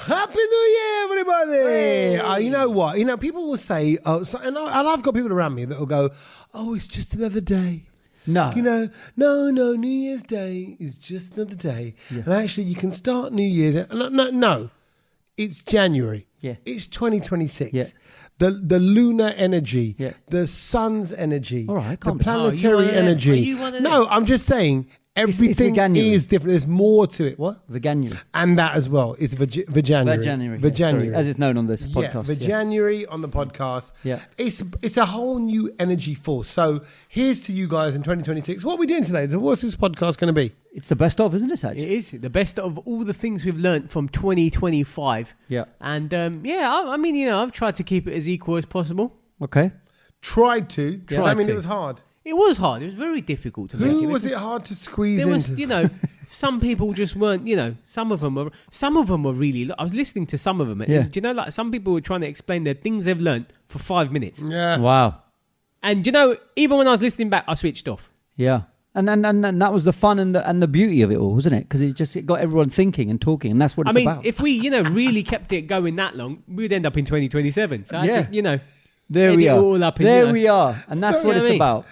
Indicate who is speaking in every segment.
Speaker 1: Happy New Year, everybody! You know what? People will say, and I've got people around me that will go, it's just another day.
Speaker 2: No.
Speaker 1: No, New Year's Day is just another day. Yeah. And actually, you can start New Year's. No. It's January.
Speaker 2: Yeah.
Speaker 1: It's 2026.
Speaker 2: Yeah.
Speaker 1: The lunar energy, the sun's energy,
Speaker 2: all right,
Speaker 1: the planetary energy. No, I'm just saying everything is different. There's more to it. What?
Speaker 2: Veganuary.
Speaker 1: And that as well. It's Veganuary.
Speaker 2: Veganuary. As it's known on this podcast.
Speaker 1: Veganuary on the podcast.
Speaker 2: Yeah.
Speaker 1: It's a whole new energy force. So here's to you guys in 2026. What are we doing today? What's this podcast going to be?
Speaker 2: It's the best of, isn't it, Saj?
Speaker 3: It is the best of all the things we've learnt from 2025.
Speaker 2: Yeah.
Speaker 3: And I've tried to keep it as equal as possible.
Speaker 2: Okay.
Speaker 1: Tried to. It was hard.
Speaker 3: It was hard. It was very difficult to make it.
Speaker 1: Who was it hard to squeeze into?
Speaker 3: There was, some people just weren't, some of them were really, I was listening to some of them.
Speaker 2: Yeah.
Speaker 3: And, some people were trying to explain their things they've learnt for 5 minutes.
Speaker 1: Yeah.
Speaker 2: Wow.
Speaker 3: And, even when I was listening back, I switched off.
Speaker 2: Yeah. And that was the fun and the beauty of it all, wasn't it? Because it got everyone thinking and talking, and that's what it's about.
Speaker 3: If we, really kept it going that long, we'd end up in 2027. So,
Speaker 2: there we are.
Speaker 3: All up
Speaker 2: there we are. And that's what it's about.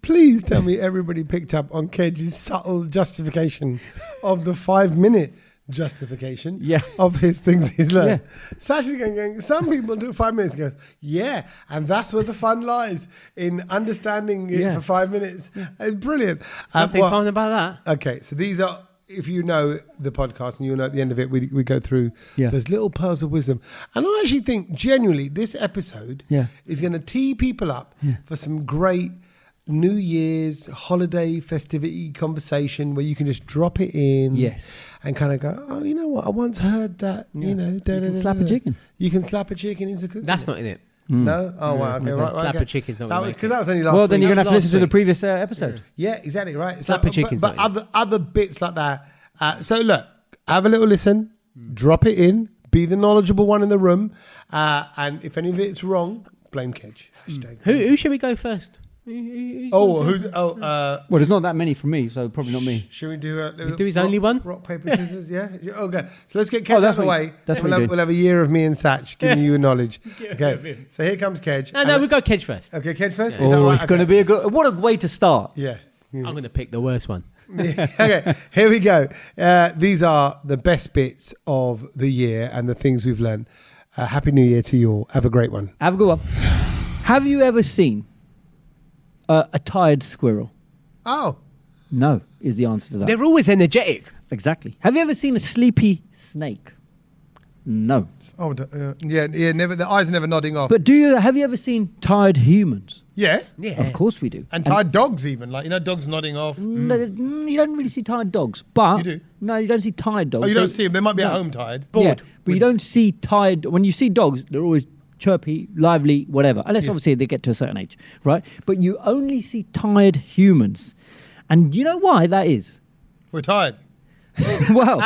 Speaker 1: Please tell me everybody picked up on Kedge's subtle justification of the 5-minute justification of his things he's learned. Yeah. Sasha's going, some people do 5 minutes and go, and that's where the fun lies, in understanding it for 5 minutes. Yeah. It's brilliant.
Speaker 3: Nothing fun about that.
Speaker 1: Okay, so these are, if you know the podcast and you'll know at the end of it, we go through those little pearls of wisdom. And I actually think genuinely this episode is going to tee people up for some great New Year's holiday festivity conversation where you can just drop it in and kind of go, you know what, I once heard that, you can
Speaker 2: slap a chicken.
Speaker 1: You can slap a chicken into cooking.
Speaker 3: That's not in it.
Speaker 1: No? Oh, wow. Okay, right.
Speaker 3: Slap a chicken's not
Speaker 1: because that was only last week.
Speaker 2: Well, then you're going to have to listen to the previous episode.
Speaker 1: Yeah, exactly, right.
Speaker 3: Slap a chicken's
Speaker 1: but other bits like that. So look, have a little listen, drop it in, be the knowledgeable one in the room, and if any of it's wrong, blame Kedge.
Speaker 3: Who should we go first?
Speaker 1: Well,
Speaker 2: there's not that many from me, so probably not me.
Speaker 1: Should we do
Speaker 3: his only one?
Speaker 1: Rock, paper, scissors, yeah? Okay. So let's get Kedge out of the way.
Speaker 2: We'll
Speaker 1: have a year of me and Satch giving you knowledge. Okay. So here comes Kedge.
Speaker 3: No, we'll go Kedge first.
Speaker 1: Okay, Kedge first?
Speaker 2: Yeah. It's going to be a good... What a way to start.
Speaker 1: Yeah.
Speaker 3: I'm going to pick the worst one.
Speaker 1: Okay, here we go. These are the best bits of the year and the things we've learned. Happy New Year to you all. Have a great one.
Speaker 2: Have a good one. Have you ever seen a tired squirrel?
Speaker 1: Oh.
Speaker 2: No, is the answer to that.
Speaker 3: They're always energetic.
Speaker 2: Exactly. Have you ever seen a sleepy snake? No.
Speaker 1: Oh, never. The eyes are never nodding off.
Speaker 2: But have you ever seen tired humans?
Speaker 1: Yeah.
Speaker 2: Of course we do.
Speaker 1: And tired dogs even. Dogs nodding off.
Speaker 2: No, you don't really see tired dogs. But
Speaker 1: you do?
Speaker 2: No, you don't see tired dogs.
Speaker 1: Oh, you don't see them. They might be at home tired.
Speaker 2: Bored. Yeah, but you don't see tired. When you see dogs, they're always chirpy, lively, whatever. Unless obviously they get to a certain age, right? But you only see tired humans. And you know why that is?
Speaker 1: We're tired.
Speaker 2: Well,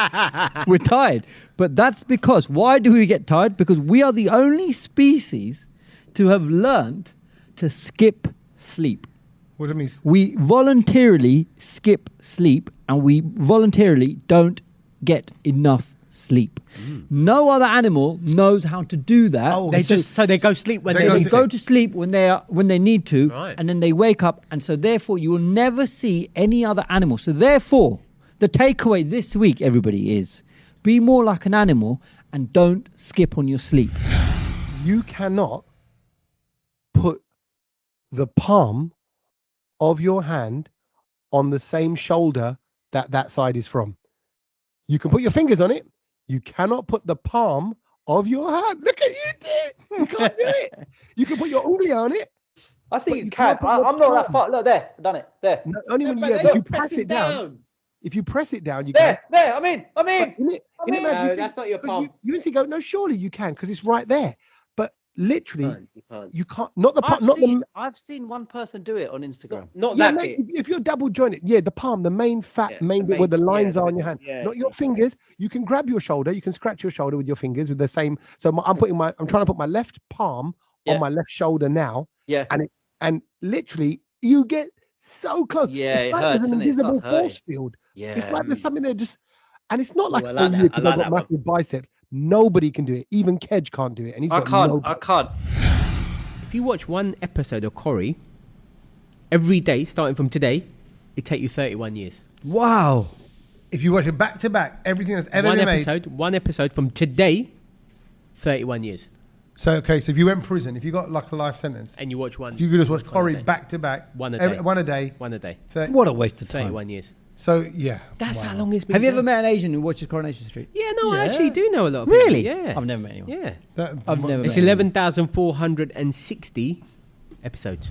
Speaker 2: we're tired. But that's because, why do we get tired? Because we are the only species to have learned to skip sleep.
Speaker 1: What do you mean?
Speaker 2: We voluntarily skip sleep and we voluntarily don't get enough sleep. No other animal knows how to do that.
Speaker 3: Oh, they go sleep when
Speaker 2: they go to sleep when they need to,
Speaker 3: right.
Speaker 2: And then they wake up, and so therefore you will never see any other animal. So therefore, the takeaway this week, everybody, is be more like an animal and don't skip on your sleep.
Speaker 1: You cannot put the palm of your hand on the same shoulder that side is from. You can put your fingers on it. You cannot put the palm of your hand. Look at you, dude. You can't do it. You can put your ungly on it.
Speaker 2: I think you can. I'm not that far. Look, there. I've done it. There.
Speaker 1: No, only when if you press it down. If you press it down, you can.
Speaker 2: There. I'm in.
Speaker 3: No, that's not your palm.
Speaker 1: You see, go, no, surely you can, because it's right there. But literally, you can't.
Speaker 2: I've seen one person do it on Instagram.
Speaker 3: Not that bit.
Speaker 1: If you're double jointed, the palm, the main bit where the lines are on your hand, not your fingers. You can grab your shoulder, you can scratch your shoulder with your fingers with the same. So I'm trying to put my left palm on my left shoulder now.
Speaker 2: Yeah.
Speaker 1: And literally you get so close.
Speaker 2: Yeah,
Speaker 1: it's like
Speaker 2: hurts,
Speaker 1: there's an invisible force field.
Speaker 2: Yeah.
Speaker 1: It's like there's something there just. And it's not like,
Speaker 4: I like that.
Speaker 1: because I've got massive biceps. Nobody can do it. Even Kedge can't do it. And he's
Speaker 4: I can't.
Speaker 3: If you watch one episode of Corrie every day, starting from today, it take you 31 years.
Speaker 2: Wow.
Speaker 1: If you watch it back to back, everything that's ever been made.
Speaker 3: One episode from today, 31 years.
Speaker 1: So if you went in prison, if you got like a life sentence,
Speaker 3: and you watch one,
Speaker 1: if you could just watch Corrie back to back,
Speaker 3: one a day.
Speaker 1: One a day.
Speaker 2: What a waste of time.
Speaker 3: 31 years.
Speaker 1: So yeah,
Speaker 3: that's how long it's been.
Speaker 2: Have you ever met an Asian who watches Coronation Street?
Speaker 3: Yeah, no, I actually do know a lot of
Speaker 2: really?
Speaker 3: people. Yeah,
Speaker 2: I've never met anyone.
Speaker 3: Yeah,
Speaker 2: I've never.
Speaker 3: It's 11,460 episodes.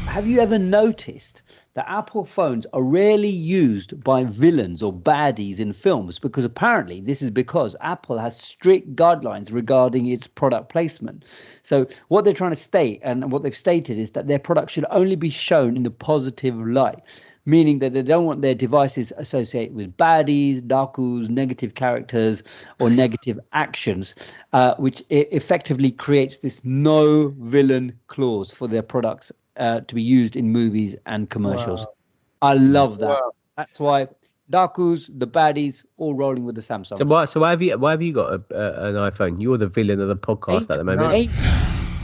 Speaker 4: Have you ever noticed that Apple phones are rarely used by villains or baddies in films? Because apparently this is because Apple has strict guidelines regarding its product placement. So what they're trying to state, and what they've stated, is that their product should only be shown in the positive light, meaning that they don't want their devices associated with baddies, darkus, negative characters, or negative actions, which effectively creates this no villain clause for their products to be used in movies and commercials. Wow. I love that. Wow. That's why darkus, the baddies, all rolling with the Samsung.
Speaker 3: So why have you got an iPhone? You're the villain of the podcast at the moment.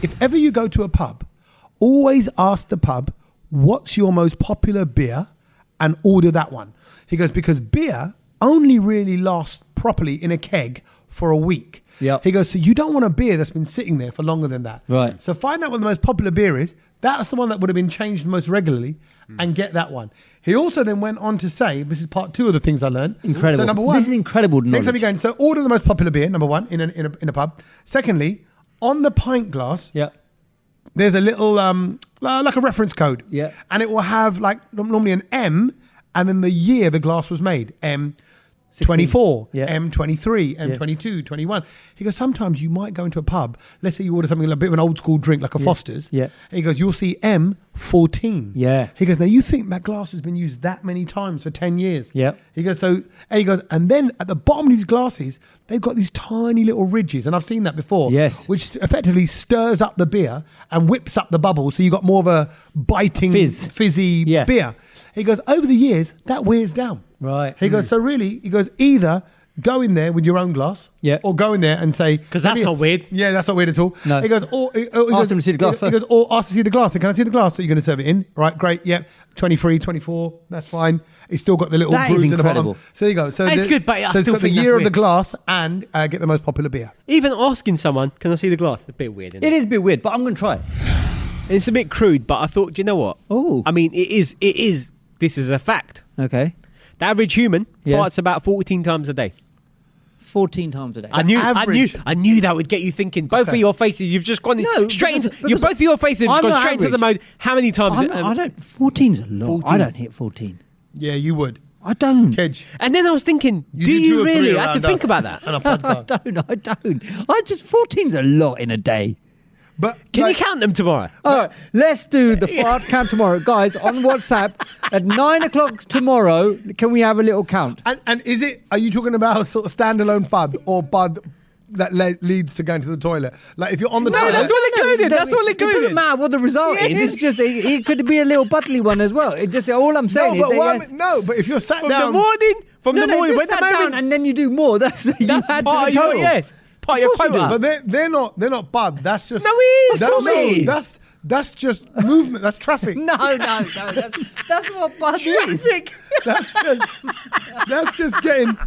Speaker 1: If ever you go to a pub, always ask the pub, what's your most popular beer, and order that one. He goes, because beer only really lasts properly in a keg for a week.
Speaker 2: Yep.
Speaker 1: He goes, so you don't want a beer that's been sitting there for longer than that.
Speaker 2: Right.
Speaker 1: So find out what the most popular beer is. That's the one that would have been changed most regularly, and get that one. He also then went on to say, this is part 2 of the things I learned.
Speaker 2: Incredible.
Speaker 1: So number 1.
Speaker 2: This is incredible knowledge.
Speaker 1: Next time you go in, so order the most popular beer, number 1, in a pub. Secondly, on the pint glass, there's a little, like a reference code.
Speaker 2: Yeah.
Speaker 1: And it will have like normally an M, and then the year the glass was made. M24, M23, M22, 21. He goes, sometimes you might go into a pub, let's say you order something like a bit of an old school drink like a Foster's.
Speaker 2: Yeah.
Speaker 1: And he goes, you'll see M14.
Speaker 2: Yeah.
Speaker 1: He goes, now you think that glass has been used that many times for 10 years.
Speaker 2: Yeah.
Speaker 1: He goes, and then at the bottom of these glasses, they've got these tiny little ridges, and I've seen that before.
Speaker 2: Yes.
Speaker 1: Which effectively stirs up the beer and whips up the bubbles, so you got more of a biting, fizzy beer. He goes, over the years, that wears down.
Speaker 2: Right.
Speaker 1: He goes, so really, either go in there with your own glass, or go in there and say,
Speaker 3: because that's not weird.
Speaker 1: Yeah, that's not weird at all.
Speaker 2: No.
Speaker 1: He goes,
Speaker 2: ask them to see the glass.
Speaker 1: He goes, or ask to see the glass. So can I see the glass? So you're going to serve it in, right? Great. Yep. 23, 24. That's fine. It's still got the little bruise at the bottom. So there you go. So
Speaker 3: that's good, but
Speaker 1: it's got the year of the glass and get the most popular beer.
Speaker 3: Even asking someone, can I see the glass? It's a bit weird. Isn't it?
Speaker 2: It is a bit weird, but I'm going to try it.
Speaker 3: It's a bit crude, but I thought, do you know what?
Speaker 2: Oh,
Speaker 3: I mean, it is. This is a fact.
Speaker 2: Okay.
Speaker 3: The average human farts about 14 times a day.
Speaker 2: 14 times a day.
Speaker 3: I knew that would get you thinking. Both of your faces, you've just gone straight into. Both of your faces have gone straight into the mode. How many times?
Speaker 2: I don't. 14's a lot. 14. I don't hit 14.
Speaker 1: Yeah, you would.
Speaker 2: I don't.
Speaker 1: Kedge.
Speaker 3: And then I was thinking, do you really? I had to think about that.
Speaker 2: I don't. I just 14's a lot in a day.
Speaker 1: But
Speaker 3: can you count them tomorrow?
Speaker 2: All right, let's do the fart count tomorrow, guys. On WhatsApp at 9:00 tomorrow. Can we have a little count?
Speaker 1: And is it? Are you talking about sort of standalone bud or bud that leads to going to the toilet? Like if you're on the toilet,
Speaker 3: that's what they're going in. That's what they're going in.
Speaker 2: It doesn't matter what the result is. It's just it could be a little buttly one as well. It just all I'm saying
Speaker 1: but if you're sat
Speaker 3: from
Speaker 1: down
Speaker 3: the morning,
Speaker 2: when sat down and then you do more. That's part of the total.
Speaker 3: Yes. Part of your quota.
Speaker 1: But they're not bud. That's just that's just movement. That's traffic.
Speaker 2: No. That's what bud is.
Speaker 1: That's just getting.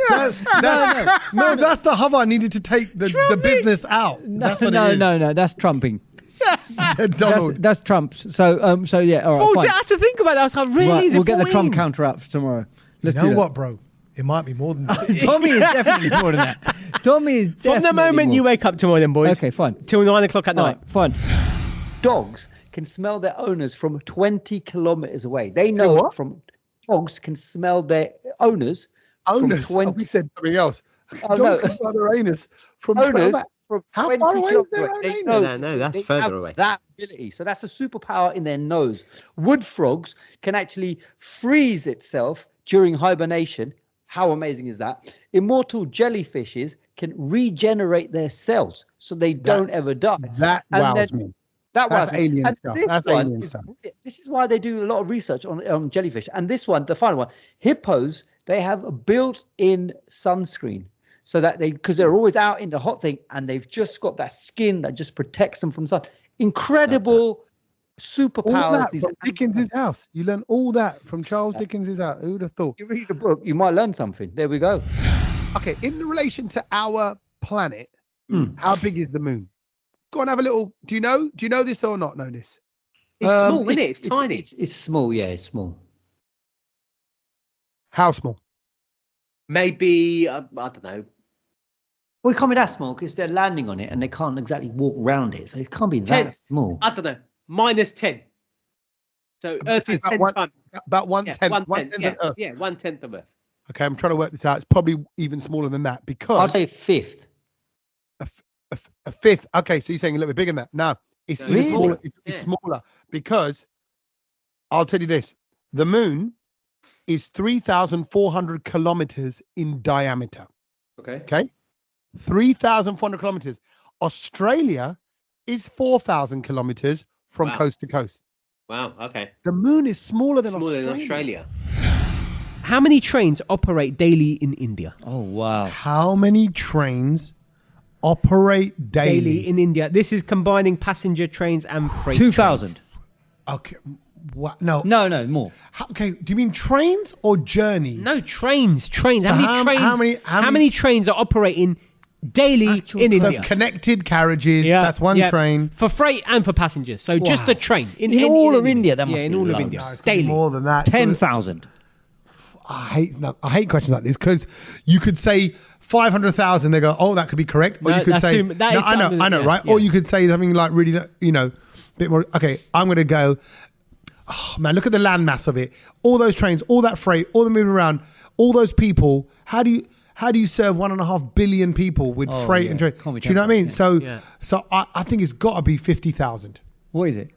Speaker 1: That's the hover I needed to take the business out.
Speaker 2: No. That's trumping.
Speaker 1: Donald.
Speaker 2: That's Trump's. So yeah. All right.
Speaker 3: I had to think about that. I was like, really?
Speaker 2: We'll get the Trump counter out for tomorrow.
Speaker 1: You know what, bro? It might be more than that.
Speaker 2: Tommy is definitely more than that. Tommy is definitely
Speaker 3: from the moment
Speaker 2: more.
Speaker 3: You wake up tomorrow, then, boys.
Speaker 2: Okay, fine.
Speaker 3: Till 9:00 at night.
Speaker 2: Right, fine.
Speaker 4: Dogs can smell their owners from 20 kilometers away. They know dogs can smell their owners.
Speaker 1: Owners?
Speaker 4: From 20...
Speaker 1: We said something else. Dogs can smell their anus from
Speaker 4: owners.
Speaker 1: From how far away is their own anus?
Speaker 3: No, that's further away.
Speaker 4: That ability. So that's a superpower in their nose. Wood frogs can actually freeze itself during hibernation. How amazing is that? Immortal jellyfishes can regenerate their cells so they don't ever die.
Speaker 1: That wows me. That's alien stuff. That's alien stuff.
Speaker 4: This is why they do a lot of research on jellyfish. And this one, the final one, hippos they have a built-in sunscreen so that because they're always out in the hot thing and they've just got that skin that just protects them from sun. Incredible superpowers.
Speaker 1: All that from Dickens' house. You learn all that from Charles Dickens' house. Who would have thought?
Speaker 4: You read the book, you might learn something. There we go.
Speaker 1: Okay, in relation to our planet, how big is the moon? Go on, have a little. Do you know this or not know this?
Speaker 3: It's small, isn't it? It's tiny.
Speaker 4: It's small. Yeah, it's small.
Speaker 1: How small?
Speaker 3: Maybe I don't know.
Speaker 4: Well, it can't be that small because they're landing on it and they can't exactly walk around it, so it can't be that small.
Speaker 3: I don't know. -10. So Earth is 10 times.
Speaker 1: About 1/10.
Speaker 3: 1/10. Yeah, 1/10 of Earth.
Speaker 1: Okay, I'm trying to work this out. It's probably even smaller than that because
Speaker 4: I'd say a fifth.
Speaker 1: A fifth. Okay, so you're saying a little bit bigger than that. No, it's even smaller. It's smaller because I'll tell you this: the moon is 3,400 kilometers in diameter. Okay, 3,400 kilometers. Australia is 4,000 kilometers from coast to coast.
Speaker 3: Wow. Okay.
Speaker 1: The moon is smaller than Australia.
Speaker 3: How many trains operate daily in India?
Speaker 2: Oh, wow.
Speaker 1: How many trains operate daily
Speaker 3: in India? This is combining passenger trains and freight
Speaker 2: 2,000.
Speaker 1: Okay. What? No,
Speaker 2: more.
Speaker 1: Okay, do you mean trains or journeys?
Speaker 3: No, trains.
Speaker 1: So
Speaker 3: how many trains are operating daily in India?
Speaker 1: So connected carriages. Yeah, that's one train
Speaker 3: for freight and for passengers. So just the train
Speaker 2: in all of India. That must be
Speaker 3: in all
Speaker 2: loads.
Speaker 3: of India.
Speaker 1: No, it's
Speaker 3: daily
Speaker 1: more than that.
Speaker 2: 10,000.
Speaker 1: I hate questions like this because you could say 500,000. They go, oh, that could be correct. Or you could say, I know, right? Yeah. Or you could say something like really, a bit more. Okay, I'm going to go. Oh man, look at the landmass of it. All those trains, all that freight, all the moving around, all those people. How do you serve 1.5 billion people with freight and train? Do you know what I mean? So I think it's got to be 50,000.
Speaker 2: What is it?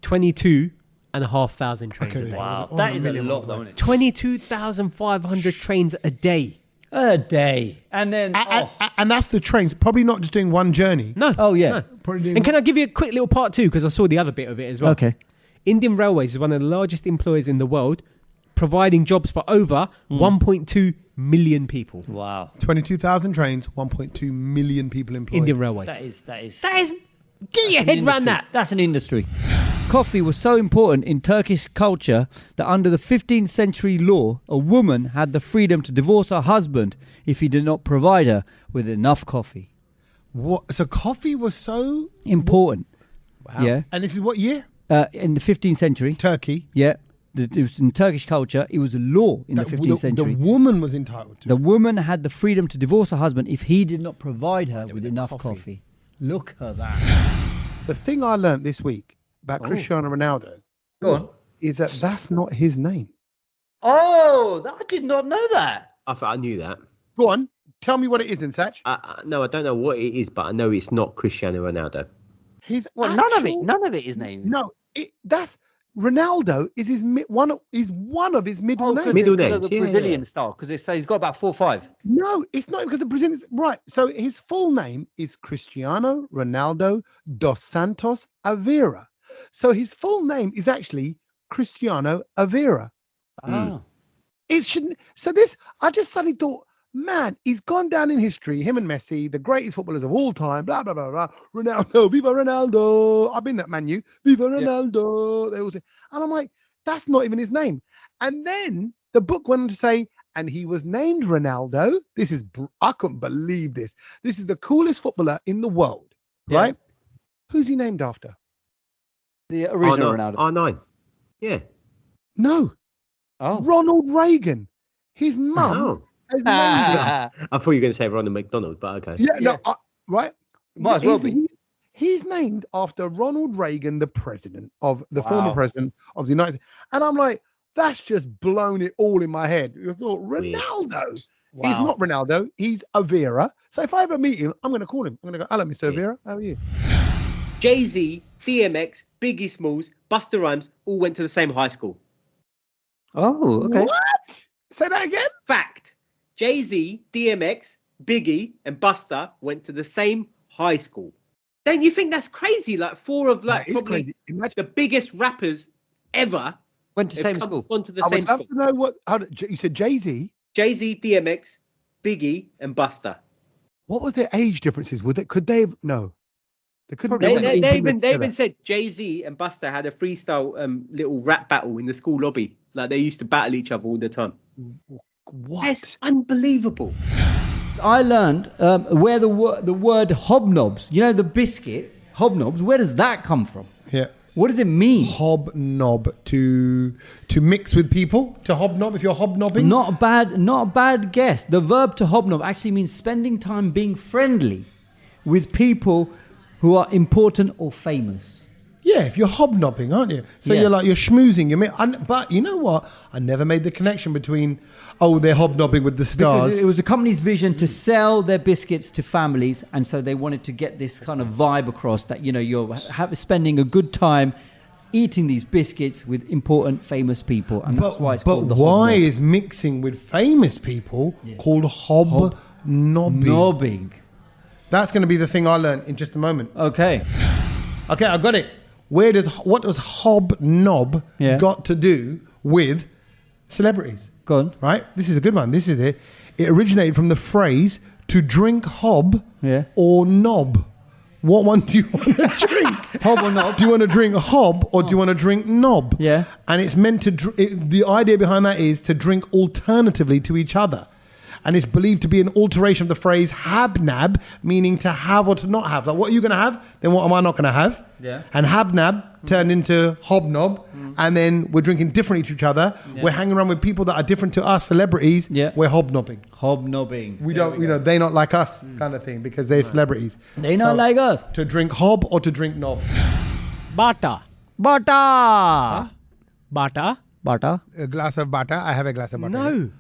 Speaker 3: 22,500 trains a day.
Speaker 2: Wow, that is a lot, though, isn't it?
Speaker 3: 22,500 trains a day.
Speaker 2: A day, and then
Speaker 1: and that's the trains. Probably not just doing one journey.
Speaker 3: No.
Speaker 2: Oh yeah.
Speaker 3: No. And can I give you a quick little part 2 because I saw the other bit of it as well.
Speaker 2: Okay.
Speaker 3: Indian Railways is one of the largest employers in the world, providing jobs for over 1.2 million people.
Speaker 2: Wow.
Speaker 1: 22,000 trains, 1.2 million people employed.
Speaker 3: Indian Railways.
Speaker 2: That is.
Speaker 3: Get your head around that.
Speaker 2: That's an industry. Coffee was so important in Turkish culture that under the 15th century law, a woman had the freedom to divorce her husband if he did not provide her with enough coffee.
Speaker 1: What? So coffee was so
Speaker 2: important.
Speaker 3: Wow.
Speaker 2: Yeah.
Speaker 1: And this is what year?
Speaker 2: In the 15th century.
Speaker 1: Turkey.
Speaker 2: Yeah. It was in Turkish culture. It was a law in the 15th century.
Speaker 1: The woman was entitled to.
Speaker 2: The woman had the freedom to divorce her husband if he did not provide her with enough coffee. Look at that.
Speaker 1: The thing I learned this week about Cristiano Ronaldo is that that's not his name.
Speaker 4: Oh, I did not know that.
Speaker 3: I thought I knew that.
Speaker 1: Go on. Tell me what it is then, Satch.
Speaker 3: No, I don't know what it is, but I know it's not Cristiano Ronaldo.
Speaker 4: None of it is named.
Speaker 1: No, that's Ronaldo is one of his middle names.
Speaker 3: Middle names,
Speaker 4: the Brazilian style, because it says he's got about 4 or 5.
Speaker 1: No, it's not because the Brazilians. Right. So his full name is Cristiano Ronaldo dos Santos Aveira. So his full name is actually Cristiano Aveira.
Speaker 4: Oh.
Speaker 1: It shouldn't. So I just suddenly thought, man, he's gone down in history. Him and Messi, the greatest footballers of all time. Blah blah blah blah. Ronaldo, viva Ronaldo. I've been that Man U. Viva Ronaldo. They all say, and I'm like, that's not even his name. And then the book went on to say, and he was named Ronaldo. I couldn't believe this. This is the coolest footballer in the world, right? Who's he named after?
Speaker 4: The original Ronaldo.
Speaker 3: R9. Yeah.
Speaker 1: No.
Speaker 4: Oh.
Speaker 1: Ronald Reagan. His mum.
Speaker 3: I thought you were going to say Ronald McDonald, but okay.
Speaker 1: Right.
Speaker 4: Might as well be.
Speaker 1: He's named after Ronald Reagan, the former president of the United States. And I'm like, that's just blown it all in my head. I thought, Ronaldo. Wow. He's not Ronaldo. He's Aveira. So if I ever meet him, I'm going to call him. I'm going to go, hello, Mr. Aveira. How are you?
Speaker 3: Jay-Z, DMX, Biggie Smalls, Busta Rhymes all went to the same high school.
Speaker 4: Oh, okay.
Speaker 1: What? Say that again?
Speaker 3: Fact. Jay-Z, DMX, Biggie, and Busta went to the same high school. Don't you think that's crazy? Like 4 of probably the biggest rappers ever
Speaker 4: Went to the same school.
Speaker 3: Gone to the
Speaker 5: I
Speaker 3: same
Speaker 5: would love
Speaker 3: school.
Speaker 5: to know you said Jay-Z.
Speaker 3: Jay-Z, DMX, Biggie, and Busta.
Speaker 5: What were their age differences? Could they have? No. They couldn't
Speaker 3: They
Speaker 5: be.
Speaker 3: even said Jay-Z and Busta had a freestyle little rap battle in the school lobby. Like they used to battle each other all the time.
Speaker 5: What?
Speaker 3: That's unbelievable.
Speaker 2: I learned where the word hobnobs, you know, the biscuit, hobnobs, where does that come from?
Speaker 1: Yeah.
Speaker 2: What does it mean?
Speaker 1: Hobnob, to mix with people, to hobnob if you're hobnobbing.
Speaker 2: Not a bad guess. The verb to hobnob actually means spending time being friendly with people who are important or famous.
Speaker 1: Yeah, if you're hobnobbing, aren't you? So you're schmoozing. But you know what? I never made the connection between, they're hobnobbing with the stars.
Speaker 2: Because it was the company's vision to sell their biscuits to families, and so they wanted to get this kind of vibe across that, you know, you're spending a good time eating these biscuits with important, famous people, and that's why it's called the
Speaker 1: why
Speaker 2: hobnob.
Speaker 1: is mixing with famous people called hobnobbing?
Speaker 2: Nobbing.
Speaker 1: That's going to be the thing I learned in just a moment.
Speaker 2: Okay,
Speaker 1: I got it. What does hobnob got to do with celebrities?
Speaker 2: go on.
Speaker 1: Right? This is a good one. This is it. It originated from the phrase to drink hob or knob. What one do you want to drink?
Speaker 2: Hob or knob?
Speaker 1: Do you want to drink hob or do you want to drink knob?
Speaker 2: Yeah.
Speaker 1: And it's meant to, the idea behind that is to drink alternatively to each other. And it's believed to be an alteration of the phrase habnab, meaning to have or to not have. Like, what are you going to have? Then what am I not going to have?
Speaker 2: Yeah.
Speaker 1: And habnab turned into hobnob. And then we're drinking differently to each other. Yeah. We're hanging around with people that are different to us, celebrities.
Speaker 2: Yeah.
Speaker 1: We're hobnobbing.
Speaker 2: Hobnobbing.
Speaker 1: We don't, they're not like us kind of thing because they're celebrities.
Speaker 2: They're not like us.
Speaker 1: To drink hob or to drink knob?
Speaker 3: Bata.
Speaker 2: Bata.
Speaker 3: Huh? Bata.
Speaker 2: Bata.
Speaker 5: A glass of butter. I have a glass of butter.
Speaker 3: No.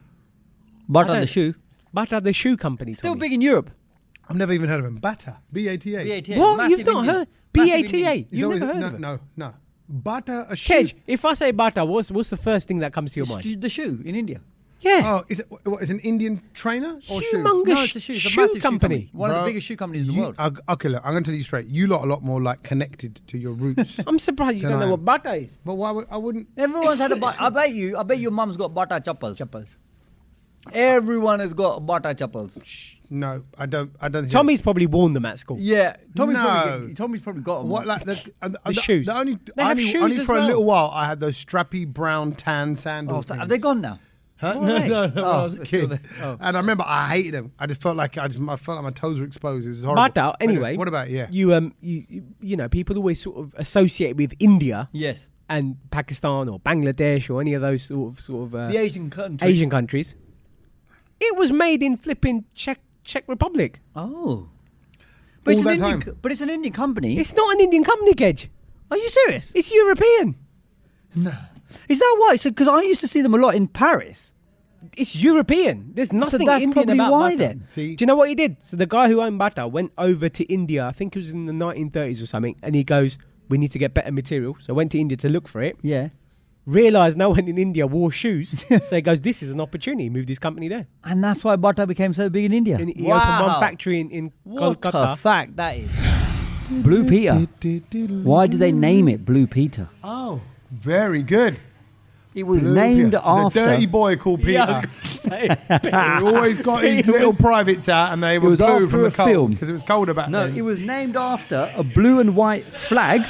Speaker 2: Bata the shoe.
Speaker 3: Bata the shoe company.
Speaker 2: Still
Speaker 3: Tommy.
Speaker 2: big in Europe.
Speaker 5: I've never even heard of him. Bata. B-A-T-A.
Speaker 2: BATA.
Speaker 3: What?
Speaker 2: Massive
Speaker 3: You've not
Speaker 2: Indian.
Speaker 3: heard?
Speaker 2: Massive
Speaker 3: BATA.
Speaker 2: Indian.
Speaker 3: You've never heard of it?
Speaker 5: No. Bata, a shoe.
Speaker 3: Kedge, if I say bata, what's the first thing that comes to your mind?
Speaker 2: The shoe in India.
Speaker 3: Yeah.
Speaker 5: Oh, is it an Indian trainer or shoe?
Speaker 3: Humongous
Speaker 2: No, it's a shoe. It's a
Speaker 3: shoe
Speaker 2: massive
Speaker 3: company.
Speaker 2: One of
Speaker 5: Bro,
Speaker 2: the biggest shoe companies in the world.
Speaker 5: Okay, look, I'm going to tell you straight. You lot are a lot more like connected to your roots.
Speaker 3: I'm surprised you
Speaker 5: Then
Speaker 3: don't know
Speaker 5: I
Speaker 3: what
Speaker 5: am.
Speaker 3: bata is.
Speaker 5: But why would I wouldn't?
Speaker 2: Everyone's had a bata. I bet your mum's got bata chappals. Everyone has got bata chappals.
Speaker 5: No, I don't. think
Speaker 3: Tommy's probably worn them at school.
Speaker 2: Yeah, Tommy's
Speaker 5: No.
Speaker 2: probably got them.
Speaker 5: What, like the
Speaker 3: shoes.
Speaker 5: The only,
Speaker 3: They have
Speaker 5: only,
Speaker 3: shoes
Speaker 5: only
Speaker 3: as
Speaker 5: for a
Speaker 3: well.
Speaker 5: little while I had those strappy brown tan sandals.
Speaker 2: Have they gone now?
Speaker 5: Huh?
Speaker 3: Why?
Speaker 5: No, when I was a
Speaker 2: they're still
Speaker 5: kid.
Speaker 2: there. Oh.
Speaker 5: And I remember I hated them. I just felt like I felt like my toes were exposed. It was horrible.
Speaker 3: Bata, anyway.
Speaker 5: What about
Speaker 3: You know, people always sort of associate with India
Speaker 2: Yes.
Speaker 3: and Pakistan or Bangladesh or any of those sort of
Speaker 2: The Asian country.
Speaker 3: Asian countries. It was made in flipping Czech Republic.
Speaker 2: Oh. But
Speaker 5: All
Speaker 2: it's,
Speaker 5: that
Speaker 2: an Indian,
Speaker 5: time?
Speaker 2: but it's an Indian company.
Speaker 3: It's not an Indian company, Kedge.
Speaker 2: Are you serious?
Speaker 3: It's European.
Speaker 2: Is that why? So, because I used to see them a lot in Paris.
Speaker 3: It's European. There's nothing
Speaker 2: that's
Speaker 3: Indian
Speaker 2: probably
Speaker 3: about
Speaker 2: why
Speaker 3: Bata.
Speaker 2: then.
Speaker 5: See?
Speaker 3: Do you know what he did? So the guy who owned Bata went over to India. I think it was in the 1930s or something. And he goes, "We need to get better material." So I went to India to look for it.
Speaker 2: Yeah.
Speaker 3: Realised no one in India wore shoes. So he goes, "This is an opportunity." He moved his company there.
Speaker 2: And that's why Bata became so big in India.
Speaker 3: And he opened one factory in
Speaker 2: What
Speaker 3: Kolkata.
Speaker 2: a fact that is. Blue Peter. Why did they name it Blue Peter?
Speaker 1: Oh, very good.
Speaker 2: It was
Speaker 1: Blue
Speaker 2: named
Speaker 1: Peter.
Speaker 2: after...
Speaker 1: There's a dirty boy called Peter. He always got his little privates out and they were
Speaker 2: was
Speaker 1: blue
Speaker 2: after
Speaker 1: from the
Speaker 2: a
Speaker 1: cold
Speaker 2: film.
Speaker 1: because it was colder back
Speaker 2: No,
Speaker 1: then.
Speaker 2: it was named after a blue and white flag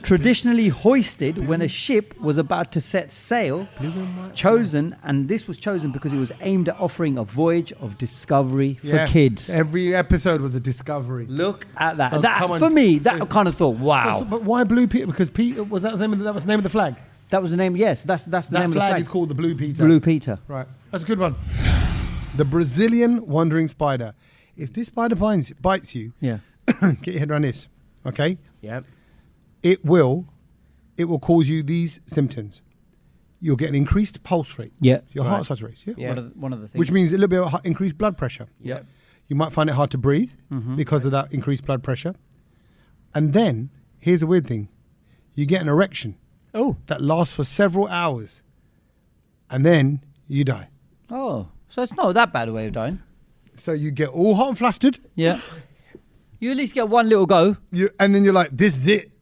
Speaker 2: traditionally hoisted when a ship was about to set sail, and this was chosen because it was aimed at offering a voyage of discovery for kids.
Speaker 1: Every episode was a discovery.
Speaker 2: Look at that.
Speaker 1: So
Speaker 2: That
Speaker 1: come on.
Speaker 2: for me, that kind of thought, wow.
Speaker 1: But why Blue Peter? Because Peter was that the name of the flag?
Speaker 2: That was the name, yes. That's the
Speaker 1: That
Speaker 2: name of the
Speaker 1: flag
Speaker 2: flag.
Speaker 1: is called the Blue Peter.
Speaker 2: Blue Peter.
Speaker 1: Right. That's a good one. The Brazilian wandering spider. If this spider bites you,
Speaker 2: Yeah.
Speaker 1: get your head around this. Okay?
Speaker 3: Yeah.
Speaker 1: It will cause you these symptoms. You'll get an increased pulse rate.
Speaker 2: Yeah.
Speaker 1: Your heart starts to race. Yeah.
Speaker 3: Yeah.
Speaker 2: One of the things.
Speaker 1: Which means a little bit of increased blood pressure.
Speaker 2: Yeah.
Speaker 1: You might find it hard to breathe because of that increased blood pressure. And then, here's a weird thing. You get an erection
Speaker 3: Oh.
Speaker 1: that lasts for several hours. And then you die.
Speaker 2: Oh, so it's not that bad a way of dying.
Speaker 1: So you get all hot and flustered.
Speaker 2: Yeah. You at least get one little go.
Speaker 1: And then you're like, this is it.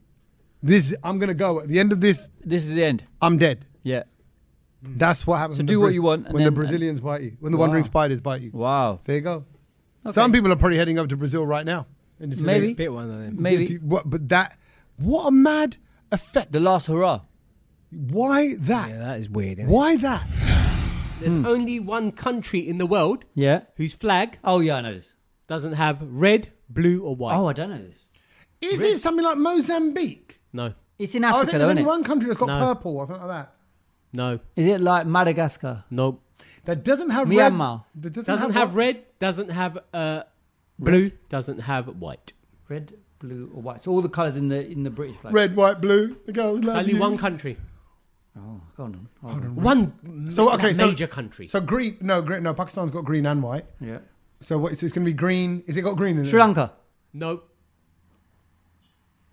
Speaker 1: I'm going to go. At the end of this,
Speaker 2: This is the end.
Speaker 1: I'm dead.
Speaker 2: Yeah.
Speaker 1: That's what happens.
Speaker 2: So
Speaker 1: when
Speaker 2: do
Speaker 1: the
Speaker 2: what you want, and
Speaker 1: when the
Speaker 2: then-
Speaker 1: Brazilians bite you. When the wandering spiders bite you.
Speaker 2: Wow.
Speaker 1: There you go.
Speaker 2: Okay.
Speaker 1: Some people are probably heading up to Brazil right now.
Speaker 2: Maybe.
Speaker 3: Bit one of them.
Speaker 2: Maybe.
Speaker 1: What a mad effect.
Speaker 2: The last hurrah.
Speaker 1: Why that?
Speaker 3: Yeah, that is weird. Isn't
Speaker 1: Why that?
Speaker 3: it? There's only one country in the world
Speaker 2: Yeah.
Speaker 3: whose flag
Speaker 2: Oh, yeah, I know this.
Speaker 3: doesn't have red, blue, or white.
Speaker 2: Oh, I don't know this.
Speaker 1: Is it something like Mozambique?
Speaker 3: No,
Speaker 2: It's in
Speaker 1: I
Speaker 2: Africa,
Speaker 1: think
Speaker 2: though,
Speaker 1: there's
Speaker 2: isn't
Speaker 1: only
Speaker 2: it?
Speaker 1: one country that's got
Speaker 3: No.
Speaker 1: purple or something like that.
Speaker 3: no,
Speaker 2: Is it like Madagascar?
Speaker 3: no.
Speaker 1: That doesn't have
Speaker 2: Myanmar.
Speaker 1: red. That
Speaker 3: Doesn't have red, doesn't have blue, doesn't have white.
Speaker 2: Red, blue, or white. So all the colours in the British flag.
Speaker 1: red, white, blue. The girls love
Speaker 3: Only
Speaker 1: you.
Speaker 3: one country.
Speaker 2: Oh, go on. Hold on.
Speaker 3: One
Speaker 1: So, okay, so-
Speaker 3: major country.
Speaker 1: So green. No, Pakistan's got green and white.
Speaker 2: Yeah.
Speaker 1: So what? So it's going to be green. Is it got green in it?
Speaker 2: Sri Lanka.
Speaker 3: No.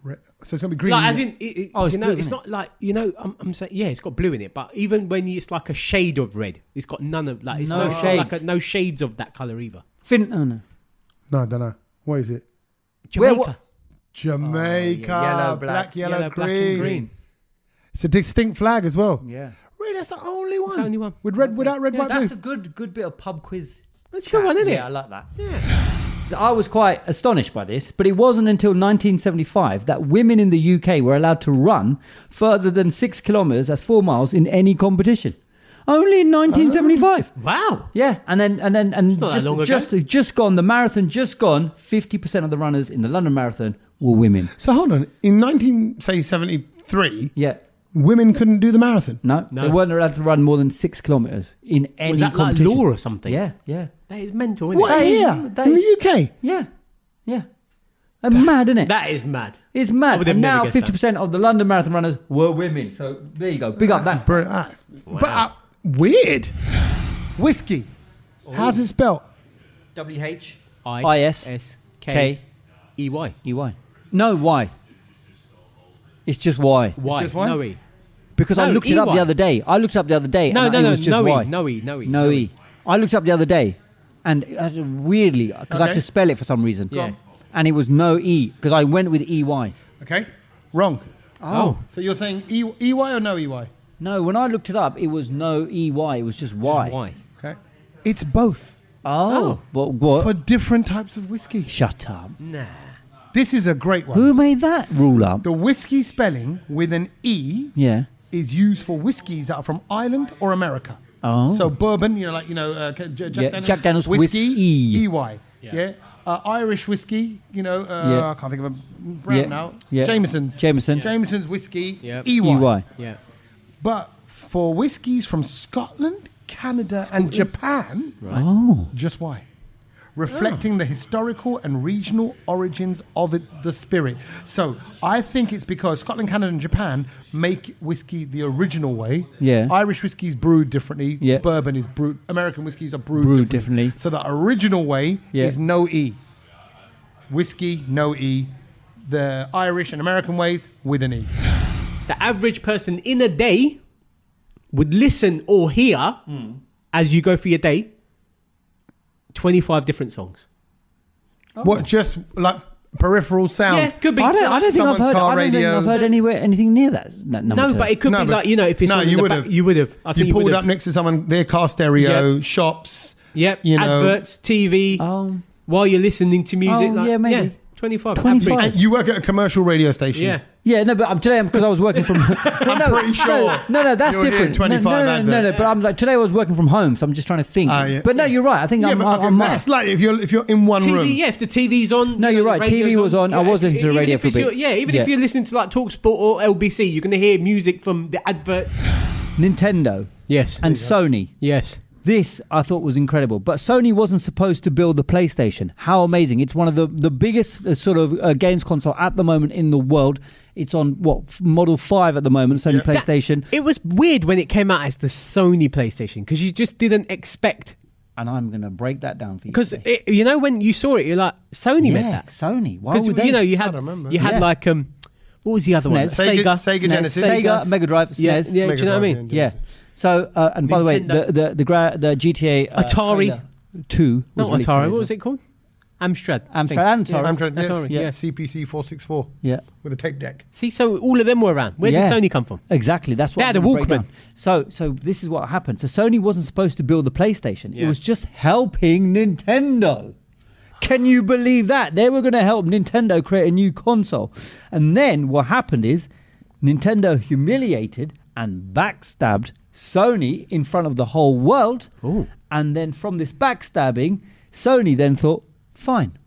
Speaker 1: Red. So it's going to be green.
Speaker 3: Like, as in,
Speaker 2: Oh, it's
Speaker 3: you know,
Speaker 2: blue,
Speaker 3: it's
Speaker 2: isn't
Speaker 3: not like, you know, I'm saying, yeah, it's got blue in it, but even when it's like a shade of red, it's got none of, like, it's
Speaker 2: No
Speaker 3: not
Speaker 2: shades.
Speaker 3: like no shades of that colour either.
Speaker 2: Oh, no.
Speaker 1: No, I don't know. What is it?
Speaker 2: Where,
Speaker 3: Jamaica.
Speaker 2: what?
Speaker 1: Jamaica.
Speaker 2: Yellow,
Speaker 1: black, yellow,
Speaker 3: Yellow, black,
Speaker 1: green.
Speaker 3: and green.
Speaker 1: It's a distinct flag as well.
Speaker 2: Yeah.
Speaker 1: Really, that's the only one.
Speaker 3: It's the only one.
Speaker 1: With red, without red, white,
Speaker 2: That's
Speaker 1: blue.
Speaker 2: a good bit of pub quiz.
Speaker 3: That's a good one, isn't
Speaker 2: Yeah, I
Speaker 3: it?
Speaker 2: like that.
Speaker 3: Yeah.
Speaker 2: I was quite astonished by this, but it wasn't until 1975 that women in the UK were allowed to run further than 6 kilometres, that's 4 miles, in any competition. Only in 1975.
Speaker 3: Wow.
Speaker 2: Yeah, and
Speaker 3: not that long ago.
Speaker 2: just gone, the marathon just gone, 50% of the runners in the London Marathon were women.
Speaker 1: So hold on. In 1973,
Speaker 2: Yeah.
Speaker 1: women couldn't do the marathon.
Speaker 2: No,
Speaker 3: No.
Speaker 2: they weren't allowed to run more than 6 kilometres in any
Speaker 3: Was that like
Speaker 2: competition.
Speaker 3: law or something?
Speaker 2: Yeah, yeah.
Speaker 3: That is mental, isn't
Speaker 1: What
Speaker 3: it?
Speaker 1: here?
Speaker 2: that
Speaker 1: In
Speaker 2: is-
Speaker 1: the UK?
Speaker 2: Yeah, yeah. Mad, isn't it?
Speaker 3: That is mad.
Speaker 2: It's
Speaker 3: I
Speaker 2: mad.
Speaker 3: would have
Speaker 2: And
Speaker 3: never
Speaker 2: now
Speaker 3: guessed
Speaker 2: 50% of the London Marathon runners were women. So there you go. Big up that.
Speaker 1: But weird. Whiskey. How's it spelled?
Speaker 2: WH
Speaker 3: I-S-K-E-Y.
Speaker 2: EY. No, why? It's just why.
Speaker 3: Why?
Speaker 1: just why?
Speaker 3: No E.
Speaker 2: Because I
Speaker 3: No,
Speaker 2: looked it up
Speaker 3: EY.
Speaker 2: the other day.
Speaker 3: No,
Speaker 2: and
Speaker 3: no,
Speaker 2: it was just
Speaker 3: no
Speaker 2: why.
Speaker 3: E. No E. No E.
Speaker 2: No E. I looked up the other day, and weirdly, because I had
Speaker 1: Okay.
Speaker 2: to spell it for some reason.
Speaker 3: Yeah.
Speaker 2: And it was no E, because I went with EY.
Speaker 1: Okay. Wrong.
Speaker 2: Oh.
Speaker 1: So you're saying EY or no EY?
Speaker 2: No, when I looked it up, it was no EY. It was just Y.
Speaker 3: Why?
Speaker 1: Okay. It's both.
Speaker 2: Oh. What?
Speaker 1: For different types of whiskey.
Speaker 2: Shut up.
Speaker 3: Nah.
Speaker 1: This is a great one.
Speaker 2: Who made that rule up?
Speaker 1: The whiskey spelling with an E
Speaker 2: Yeah.
Speaker 1: is used for whiskies that are from Ireland or America.
Speaker 2: Oh.
Speaker 1: So bourbon, Jack
Speaker 2: Jack Daniel's whiskey.
Speaker 1: EY. Yeah. Irish whiskey,
Speaker 2: Yeah.
Speaker 1: I can't think of a brand
Speaker 2: Yeah.
Speaker 1: now.
Speaker 2: Yeah.
Speaker 1: Jameson's.
Speaker 2: Jameson.
Speaker 1: Jameson's whiskey,
Speaker 3: Yep.
Speaker 1: EY.
Speaker 3: Yeah.
Speaker 1: But for whiskies from Scotland, Canada, and Japan,
Speaker 2: Oh.
Speaker 1: just Y. Reflecting the historical and regional origins of the spirit. So I think it's because Scotland, Canada, and Japan make whiskey the original way.
Speaker 2: Yeah.
Speaker 1: Irish whiskey is brewed differently.
Speaker 2: Yeah.
Speaker 1: Bourbon is brewed. American whiskies are brewed,
Speaker 2: Brewed
Speaker 1: differently.
Speaker 2: differently.
Speaker 1: So the original way
Speaker 2: Yeah.
Speaker 1: is no E. Whiskey, no E. The Irish and American ways with an E.
Speaker 3: The average person in a day would listen or hear as you go through your day 25 different songs.
Speaker 1: What, just like peripheral sound?
Speaker 3: Yeah, could be.
Speaker 2: I don't think
Speaker 1: Someone's car
Speaker 2: I don't think
Speaker 1: radio.
Speaker 2: I've heard anything near that number.
Speaker 3: No,
Speaker 2: two.
Speaker 3: but it could
Speaker 1: No,
Speaker 3: be
Speaker 1: but-
Speaker 3: like, if it's
Speaker 1: no,
Speaker 3: on
Speaker 1: you
Speaker 3: the
Speaker 1: would
Speaker 3: back,
Speaker 1: have.
Speaker 3: you would have. I think
Speaker 1: You pulled
Speaker 3: would
Speaker 1: up
Speaker 3: have.
Speaker 1: next to someone, their car stereo,
Speaker 3: Yep.
Speaker 1: shops.
Speaker 3: Yep,
Speaker 1: you know.
Speaker 3: adverts, TV,
Speaker 2: Oh.
Speaker 3: while you're listening to music.
Speaker 2: Oh, yeah, maybe.
Speaker 3: 25.
Speaker 2: 25.
Speaker 3: average.
Speaker 1: And you work at a commercial radio station.
Speaker 3: Yeah.
Speaker 2: Yeah, no, but today because I was working from. I'm
Speaker 1: pretty sure
Speaker 2: No, that's
Speaker 1: you're hearing
Speaker 2: different.
Speaker 1: 25
Speaker 2: no. But I'm like today I was working from home, so I'm just trying to think.
Speaker 1: Yeah.
Speaker 2: But no, you're right. I think
Speaker 1: Yeah,
Speaker 2: I'm.
Speaker 1: but okay,
Speaker 2: I'm
Speaker 1: that's slightly if you're in one room.
Speaker 3: TV, yeah, if the TV's on.
Speaker 2: No,
Speaker 3: you
Speaker 2: you're
Speaker 3: know,
Speaker 2: right.
Speaker 3: the radio's
Speaker 2: TV was on. I was listening to the
Speaker 3: even
Speaker 2: radio
Speaker 3: if
Speaker 2: for a
Speaker 3: it's
Speaker 2: bit.
Speaker 3: even
Speaker 2: Yeah.
Speaker 3: if you're listening to like TalkSport or LBC, you're going to hear music from the advert.
Speaker 2: Nintendo
Speaker 3: Yes.
Speaker 2: and Sony.
Speaker 3: Yes.
Speaker 2: This I thought was incredible, but Sony wasn't supposed to build the PlayStation. How amazing! It's one of the biggest sort of games console at the moment in the world. It's on Model 5 at the moment, Sony PlayStation.
Speaker 3: It was weird when it came out as the Sony PlayStation because you just didn't expect.
Speaker 2: And I'm going to break that down for you.
Speaker 3: Because
Speaker 2: today.
Speaker 3: when you saw it, you're like, Sony made that.
Speaker 2: Sony. Why
Speaker 3: Because
Speaker 2: would they?
Speaker 3: you had
Speaker 1: I don't remember.
Speaker 3: you had
Speaker 2: Yeah.
Speaker 3: like what was the other one?
Speaker 2: SNES.
Speaker 1: Sega Genesis.
Speaker 2: Sega, Mega Drive, SNES.
Speaker 3: Yeah, do you know what I mean?
Speaker 2: Yeah. So, and by the way,
Speaker 3: Nintendo.
Speaker 2: the GTA
Speaker 3: Atari.
Speaker 2: trailer 2 was
Speaker 3: Not
Speaker 2: released
Speaker 3: Atari.
Speaker 2: today
Speaker 3: What
Speaker 2: as
Speaker 3: was it called? Amstrad.
Speaker 1: Amstrad,
Speaker 3: That's
Speaker 1: yes.
Speaker 3: all right,
Speaker 1: Yeah. CPC 464.
Speaker 2: Yeah.
Speaker 1: With a tape deck.
Speaker 3: See, so all of them were around. Where did Sony come from?
Speaker 2: Exactly. That's what
Speaker 3: They had a
Speaker 2: I'm gonna break
Speaker 3: Walkman.
Speaker 2: down. So this is what happened. So Sony wasn't supposed to build the PlayStation.
Speaker 3: Yeah.
Speaker 2: It was just helping Nintendo. Can you believe that? They were going to help Nintendo create a new console. And then what happened is Nintendo humiliated and backstabbed Sony in front of the whole world.
Speaker 3: Ooh.
Speaker 2: And then from this backstabbing, Sony then thought, fine,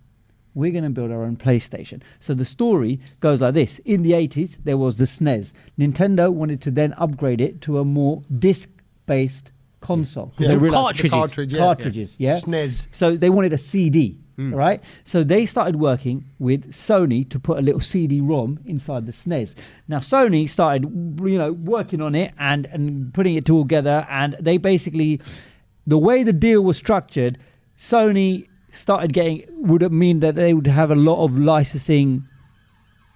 Speaker 2: we're going to build our own PlayStation. So the story goes like this. In the 80s, there was the SNES. Nintendo wanted to then upgrade it to a more disc-based console.
Speaker 1: Yeah.
Speaker 2: They
Speaker 3: So
Speaker 2: realized-
Speaker 3: cartridges.
Speaker 2: yeah.
Speaker 1: SNES.
Speaker 2: So they wanted a CD, right? So they started working with Sony to put a little CD-ROM inside the SNES. Now Sony started, working on it and putting it together, and they basically, the way the deal was structured, Sony started would mean that they would have a lot of licensing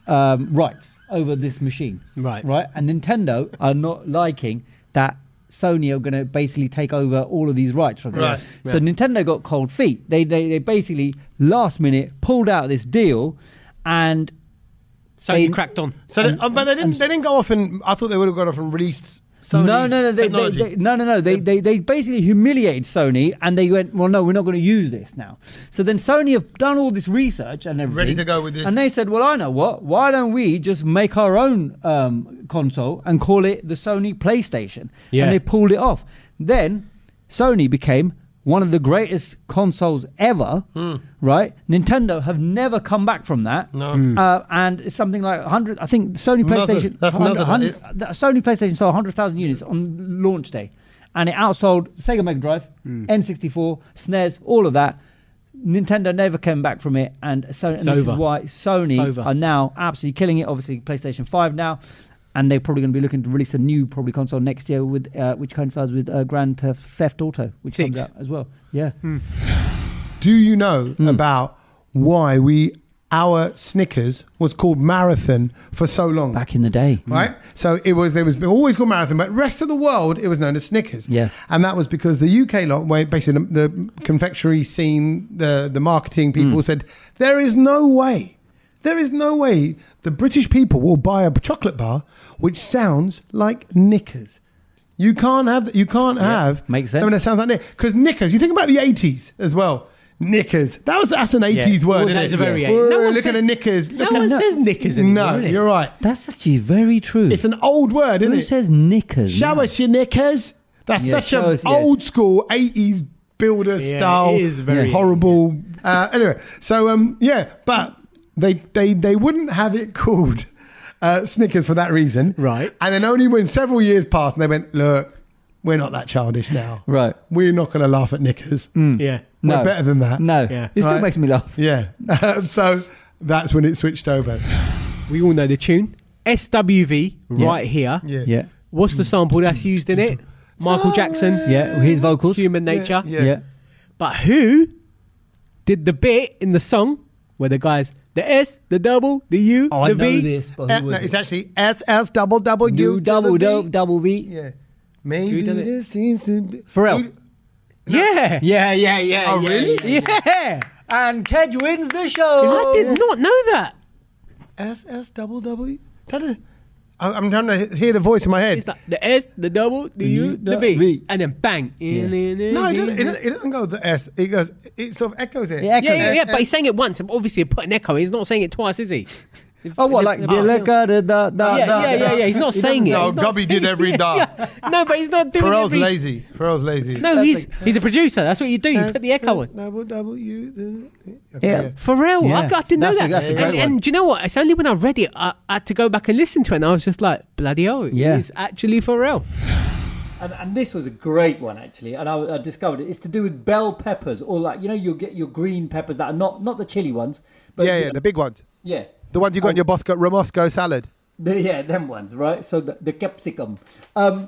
Speaker 2: rights over this machine,
Speaker 3: Right.
Speaker 2: And Nintendo are not liking that Sony are going to basically take over all of these rights from them.
Speaker 1: Right.
Speaker 2: So Nintendo got cold feet. They basically last minute pulled out this deal, and
Speaker 3: Sony cracked on.
Speaker 1: So, but they didn't go off and I thought they would have gone off and released Sony's technology.
Speaker 2: They basically humiliated Sony, and they went, well, no, we're not going to use this now. So then Sony have done all this research and everything,
Speaker 1: Ready to go with this.
Speaker 2: and they said, well, I know what. Why don't we just make our own console and call it the Sony PlayStation?
Speaker 3: Yeah.
Speaker 2: And they pulled it off. Then Sony became one of the greatest consoles ever, right? Nintendo have never come back from that.
Speaker 1: No.
Speaker 2: And it's something like 100, I think Sony PlayStation...
Speaker 1: That's another, that is.
Speaker 2: Sony PlayStation sold 100,000 units on launch day. And it outsold Sega Mega Drive, N64, SNES, all of that. Nintendo never came back from it. And so this is why Sony are now absolutely killing it. Obviously, PlayStation 5 now. And they're probably going to be looking to release a new console next year with which coincides with Grand Theft Auto, which
Speaker 3: 6
Speaker 2: comes out as well. Yeah.
Speaker 1: Do you know about why our Snickers was called Marathon for so long?
Speaker 2: Back in the day.
Speaker 1: Right? So they was always called Marathon, but rest of the world, it was known as Snickers.
Speaker 2: Yeah.
Speaker 1: And that was because the UK lot, where basically the confectionery scene, the marketing people said, there is no way the British people will buy a chocolate bar which sounds like Knickers. You can't have
Speaker 2: makes sense.
Speaker 1: something that sounds like Knickers. Because Knickers, you think about the 80s as well. Knickers. That's an 80s word, isn't
Speaker 3: That's
Speaker 1: it?
Speaker 3: a very
Speaker 1: Look at the knickers.
Speaker 3: No one says knickers anymore.
Speaker 1: No, you're right.
Speaker 2: That's actually very true.
Speaker 1: It's an old word, isn't
Speaker 2: Who
Speaker 1: it?
Speaker 2: says knickers?
Speaker 1: Show us your knickers. That's
Speaker 2: Yeah,
Speaker 1: such
Speaker 2: show
Speaker 1: an
Speaker 2: us, yes.
Speaker 1: old school 80s builder style.
Speaker 3: it is very
Speaker 1: horrible. Anyway, so but they wouldn't have it called Snickers for that reason.
Speaker 3: Right.
Speaker 1: And then only when several years passed, and they went, look, we're not that childish now.
Speaker 2: Right.
Speaker 1: We're not going to laugh at knickers.
Speaker 3: Yeah.
Speaker 1: We're
Speaker 2: No.
Speaker 1: better than that.
Speaker 2: No.
Speaker 3: Yeah.
Speaker 2: It still
Speaker 1: Right.
Speaker 2: makes me laugh.
Speaker 1: Yeah. So that's when it switched over.
Speaker 3: We all know the tune. SWV right here.
Speaker 1: Yeah.
Speaker 2: Yeah.
Speaker 3: What's the sample that's used in it? Michael Jackson.
Speaker 2: Yeah. His vocals.
Speaker 3: Human Nature.
Speaker 1: Yeah.
Speaker 2: Yeah.
Speaker 3: But who did the bit in the song where the guys, the S, the double, the U,
Speaker 2: Oh,
Speaker 3: the
Speaker 2: I know
Speaker 3: V?
Speaker 2: this. But
Speaker 1: No,
Speaker 2: who was
Speaker 1: it's
Speaker 2: it?
Speaker 1: actually SSWW.
Speaker 2: double V.
Speaker 1: Yeah. Maybe
Speaker 3: Who done it?
Speaker 1: this seems to be...
Speaker 2: Pharrell.
Speaker 3: Yeah.
Speaker 2: Yeah.
Speaker 1: Oh, really?
Speaker 3: Yeah.
Speaker 2: And Kedge wins the show.
Speaker 3: I did not know that.
Speaker 1: SSWW. I'm trying to hear the voice in my head.
Speaker 3: It's like the S, the double, the U, the V. And then bang.
Speaker 1: No, it doesn't go the S. It sort of echoes it.
Speaker 2: Yeah,
Speaker 3: Yeah, but he's saying it once. Obviously, he put an echo. He's not saying it twice, is he?
Speaker 2: Oh, what, like...
Speaker 3: Yeah. He's not saying it.
Speaker 1: No,
Speaker 3: He's not
Speaker 1: Gubby did
Speaker 3: saying-
Speaker 1: every da.
Speaker 3: No, but he's not doing
Speaker 1: Pharrell's
Speaker 3: every...
Speaker 1: lazy. Pharrell's lazy.
Speaker 3: No, he's a producer. That's what you do. You put the echo on.
Speaker 1: W.
Speaker 2: Yeah.
Speaker 3: Pharrell,
Speaker 2: Yeah.
Speaker 3: I didn't know
Speaker 2: That's
Speaker 3: that.
Speaker 2: a great one.
Speaker 3: And do you know what? It's only when I read it, I had to go back and listen to it, and I was just like, bloody hell,
Speaker 2: Yeah.
Speaker 3: it's actually Pharrell.
Speaker 2: And this was a great one, actually. And I discovered it. It's to do with bell peppers, or like, you'll get your green peppers that are not the chili ones. But
Speaker 1: Yeah, the big ones.
Speaker 2: Yeah.
Speaker 1: The ones you got in your Romosco salad.
Speaker 2: Them ones, right? So the capsicum. I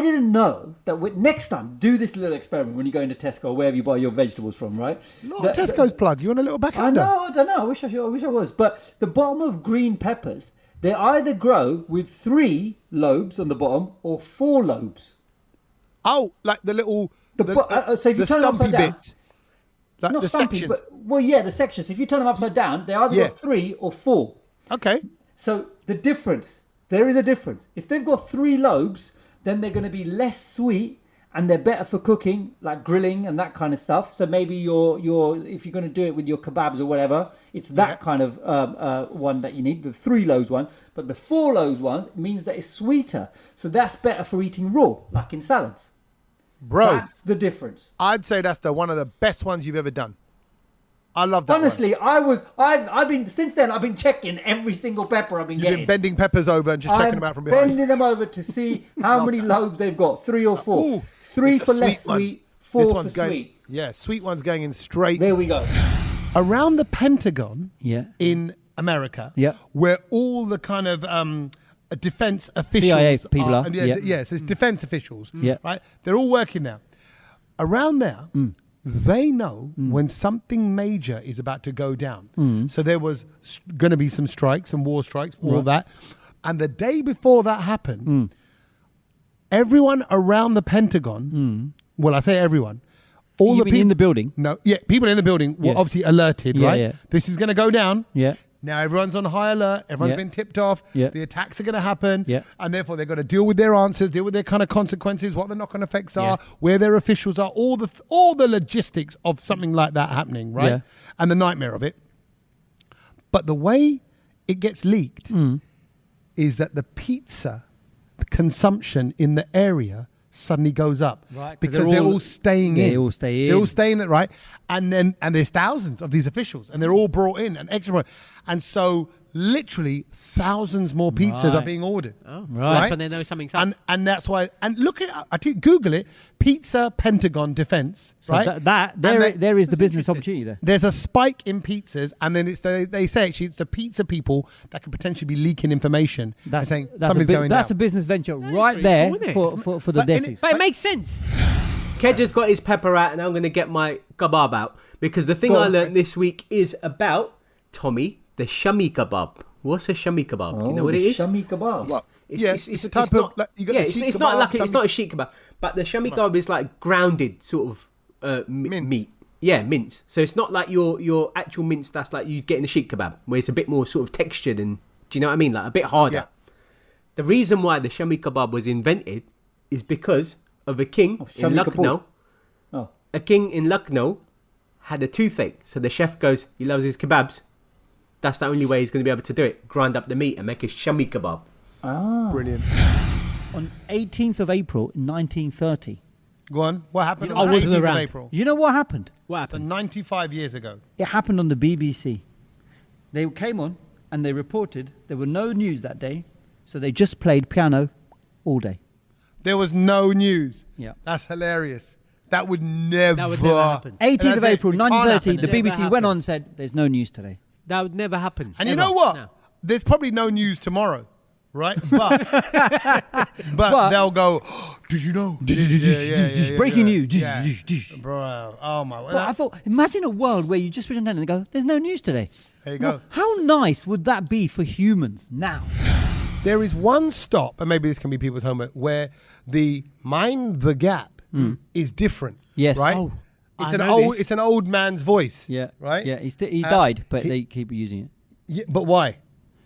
Speaker 2: didn't know that next time, do this little experiment when you go into Tesco or wherever you buy your vegetables from, right?
Speaker 1: Tesco's plug. You want a little
Speaker 2: I
Speaker 1: backhander?
Speaker 2: know, I don't know. I wish I was. But the bottom of green peppers, they either grow with 3 lobes on the bottom or 4 lobes.
Speaker 1: Oh, like the little...
Speaker 2: So if you turn it upside
Speaker 1: stumpy
Speaker 2: down,
Speaker 1: bits. Like
Speaker 2: Not
Speaker 1: the
Speaker 2: stamping,
Speaker 1: section.
Speaker 2: but the sections. If you turn them upside down, they either got 3 or 4.
Speaker 1: Okay.
Speaker 2: So there is a difference. If they've got 3 lobes, then they're going to be less sweet and they're better for cooking, like grilling and that kind of stuff. So maybe your if you're going to do it with your kebabs or whatever, it's that kind of one that you need, the 3 lobes one. But the 4 lobes one means that it's sweeter. So that's better for eating raw, like in salads.
Speaker 1: Bro,
Speaker 2: That's the difference.
Speaker 1: I'd say that's one of the best ones you've ever done. I love that.
Speaker 2: Honestly, I've been since then. I've been checking every single pepper I've been getting.
Speaker 1: You've been bending peppers over and just checking them out from behind.
Speaker 2: Bending them over to see how many lobes they've got, 3 or 4.
Speaker 1: Ooh,
Speaker 2: 3
Speaker 1: it's a
Speaker 2: for less
Speaker 1: sweet one.
Speaker 2: sweet, 4
Speaker 1: This
Speaker 2: for
Speaker 1: one's going,
Speaker 2: sweet.
Speaker 1: Yeah, sweet one's going in straight.
Speaker 2: There we go.
Speaker 1: Around the Pentagon
Speaker 2: Yeah.
Speaker 1: in America,
Speaker 2: Yeah.
Speaker 1: where all the kind of defense officials
Speaker 2: CIA people are.
Speaker 1: Yes, it's defense officials.
Speaker 2: Yeah.
Speaker 1: Right? They're all working now. Around there, they know when something major is about to go down. So there was going to be some strikes and war strikes, all that. And the day before that happened, everyone around the Pentagon, well, I say everyone, all
Speaker 2: You
Speaker 1: the
Speaker 2: mean
Speaker 1: people
Speaker 2: in the building?
Speaker 1: No, people in the building were
Speaker 2: Yeah.
Speaker 1: obviously alerted,
Speaker 2: Yeah,
Speaker 1: right?
Speaker 2: yeah.
Speaker 1: This is going to go down.
Speaker 2: Yeah.
Speaker 1: Now everyone's on high alert. Everyone's
Speaker 2: Yeah.
Speaker 1: been tipped off.
Speaker 2: Yeah.
Speaker 1: The attacks are going to happen.
Speaker 2: Yeah.
Speaker 1: And therefore they've got to deal with their answers, deal with their kind of consequences, what the knock-on effects are, where their officials are, all the logistics of something like that happening, right?
Speaker 2: Yeah.
Speaker 1: And the nightmare of it. But the way it gets leaked is that the pizza consumption in the area suddenly goes up,
Speaker 2: Right,
Speaker 1: because they're all staying in.
Speaker 2: They all stay in.
Speaker 1: They're all staying in, right? And there's thousands of these officials, and they're all brought in and extra, and so literally thousands more pizzas are
Speaker 2: Right.
Speaker 1: being ordered.
Speaker 3: Oh,
Speaker 2: Right.
Speaker 3: That's when they know something's up.
Speaker 1: And that's why. And look at, I think, Google it, Pizza Pentagon Defense,
Speaker 2: So
Speaker 1: right?
Speaker 2: there is the business opportunity there.
Speaker 1: There's a spike in pizzas, and then they say actually it's the pizza people that could potentially be leaking information. That's saying something's going
Speaker 2: That's
Speaker 1: down.
Speaker 2: a business venture right
Speaker 3: pretty
Speaker 2: there
Speaker 3: cool, isn't it?
Speaker 2: for the
Speaker 1: But in
Speaker 2: desis.
Speaker 1: it-
Speaker 3: But it makes sense. Kedge's got his pepper out, and I'm going to get my kebab out, because the thing
Speaker 1: Go
Speaker 3: I
Speaker 1: on.
Speaker 3: learned this week is about, Tommy, the shami kebab. What's a shami kebab? Do you know what it is?
Speaker 2: Shami kebabs.
Speaker 1: What? It's a type of, like, you got the
Speaker 3: it's
Speaker 1: sheikh
Speaker 3: not
Speaker 1: kebab,
Speaker 3: like it's
Speaker 1: shami-
Speaker 3: not a sheikh kebab, but the shami kebab is like grounded sort of
Speaker 1: Mince.
Speaker 3: meat. Yeah, mince. So it's not like your actual mince that's like you get in a sheikh kebab, where it's a bit more sort of textured and, do you know what I mean? Like a bit harder.
Speaker 1: Yeah.
Speaker 3: The reason why the shami kebab was invented is because of a king
Speaker 2: Of
Speaker 3: in
Speaker 2: Shami
Speaker 3: Lucknow.
Speaker 2: Kapoor. Oh.
Speaker 3: A king in Lucknow had a toothache, so the chef goes, he loves his kebabs. That's the only way he's going to be able to do it. Grind up the meat and make a shami kebab.
Speaker 1: Brilliant.
Speaker 2: On 18th of April 1930.
Speaker 1: Go on. What happened
Speaker 3: I
Speaker 1: on the
Speaker 3: wasn't
Speaker 1: 18th of
Speaker 3: around.
Speaker 1: April?
Speaker 2: You know what happened?
Speaker 3: What
Speaker 1: So
Speaker 3: happened?
Speaker 1: 95 years ago.
Speaker 2: It happened on the BBC. They came on and they reported there were no news that day, so they just played piano all day.
Speaker 1: There was no news.
Speaker 2: Yeah.
Speaker 1: That's hilarious. That would never
Speaker 3: happen.
Speaker 2: 18th of
Speaker 1: That's it.
Speaker 2: April
Speaker 1: It can't
Speaker 2: 1930,
Speaker 1: happen.
Speaker 2: the
Speaker 3: Never
Speaker 2: BBC went
Speaker 3: happened.
Speaker 2: on and said, there's no news today.
Speaker 3: That would never happen.
Speaker 1: And you
Speaker 3: Ever.
Speaker 1: know what?
Speaker 3: No.
Speaker 1: There's probably no news tomorrow, right? But they'll go, oh, did you know? Yeah.
Speaker 2: Breaking news.
Speaker 1: Yeah. Bro, oh my.
Speaker 2: But I thought, imagine a world where you just switch on and they go, there's no news today.
Speaker 1: There you go.
Speaker 2: How nice would that be for humans now?
Speaker 1: There is one stop, and maybe this can be people's homework, where the mind the gap is different.
Speaker 2: Yes.
Speaker 1: Right?
Speaker 3: Oh,
Speaker 1: It's an old man's voice.
Speaker 2: Yeah.
Speaker 1: Right?
Speaker 2: Yeah, he died, but
Speaker 1: he-
Speaker 2: they keep using it.
Speaker 1: Yeah, but why?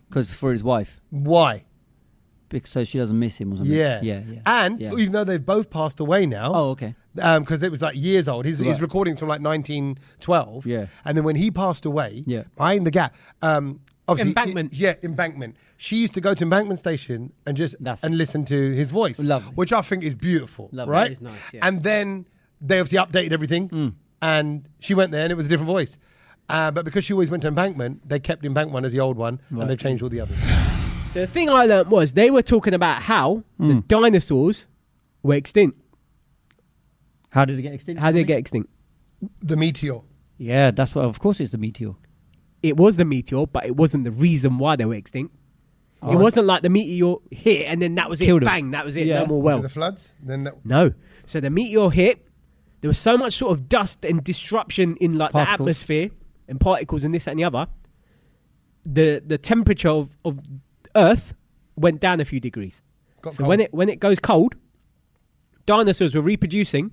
Speaker 2: Because for his wife.
Speaker 1: Why?
Speaker 2: Because so she doesn't miss him or something.
Speaker 1: Yeah.
Speaker 2: Yeah.
Speaker 1: And
Speaker 2: yeah.
Speaker 1: even though they've both passed away now.
Speaker 2: Oh, okay.
Speaker 1: Because it was like years old. His
Speaker 2: Right.
Speaker 1: recordings from like 1912.
Speaker 2: Yeah.
Speaker 1: And then when he passed away,
Speaker 2: Yeah.
Speaker 1: Mind the Gap. Obviously,
Speaker 3: Embankment.
Speaker 1: Embankment. She used to go to Embankment Station and just
Speaker 2: That's
Speaker 1: and listen to his voice,
Speaker 2: Lovely.
Speaker 1: which I think is beautiful,
Speaker 2: Lovely.
Speaker 1: right?
Speaker 3: That is nice, yeah.
Speaker 1: And then they obviously updated everything, and she went there and it was a different voice. But because she always went to Embankment, they kept Embankment one as the old one,
Speaker 2: Right.
Speaker 1: and they've changed all the others.
Speaker 3: The thing I learned was they were talking about how the dinosaurs were extinct.
Speaker 2: How did it get extinct?
Speaker 3: How did it get extinct?
Speaker 1: The meteor.
Speaker 2: Yeah, that's what. Of course, it's the meteor.
Speaker 3: It was the meteor, but it wasn't the reason why they were extinct. It wasn't like the meteor hit and then that was it.
Speaker 2: Killed 'em.
Speaker 3: Bang, that was it.
Speaker 2: Yeah.
Speaker 3: No more
Speaker 1: So
Speaker 3: well.
Speaker 1: the floods. Then that,
Speaker 3: No. So the meteor hit. There was so much sort of dust and disruption in like the
Speaker 2: Particles.
Speaker 3: atmosphere and particles and this that, and the other. The temperature of Earth went down a few degrees.
Speaker 1: got
Speaker 3: So
Speaker 1: cold.
Speaker 3: when it goes cold, dinosaurs were reproducing,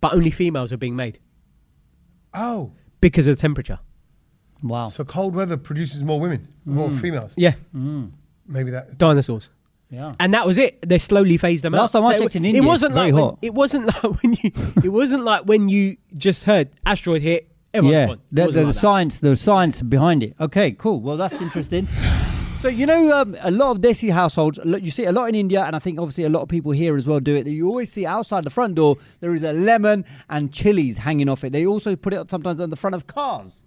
Speaker 3: but only females were being made.
Speaker 1: Oh.
Speaker 3: because of the temperature.
Speaker 2: Wow.
Speaker 1: So cold weather produces more women, more females.
Speaker 3: Yeah,
Speaker 1: Maybe that.
Speaker 3: dinosaurs.
Speaker 2: Yeah.
Speaker 3: And that was it. They slowly phased them
Speaker 2: Last
Speaker 3: out.
Speaker 2: time I checked in India,
Speaker 3: it wasn't
Speaker 2: it's very
Speaker 3: like
Speaker 2: hot.
Speaker 3: it wasn't like when you. It wasn't like when you just heard asteroid hit. Everyone's gone. It
Speaker 2: There's
Speaker 3: wasn't
Speaker 2: the
Speaker 3: like that.
Speaker 2: science. The science behind it. Okay, cool. Well, that's interesting. So a lot of Desi households. You see a lot in India, and I think obviously a lot of people here as well do it. That you always see outside the front door there is a lemon and chilies hanging off it. They also put it sometimes on the front of cars.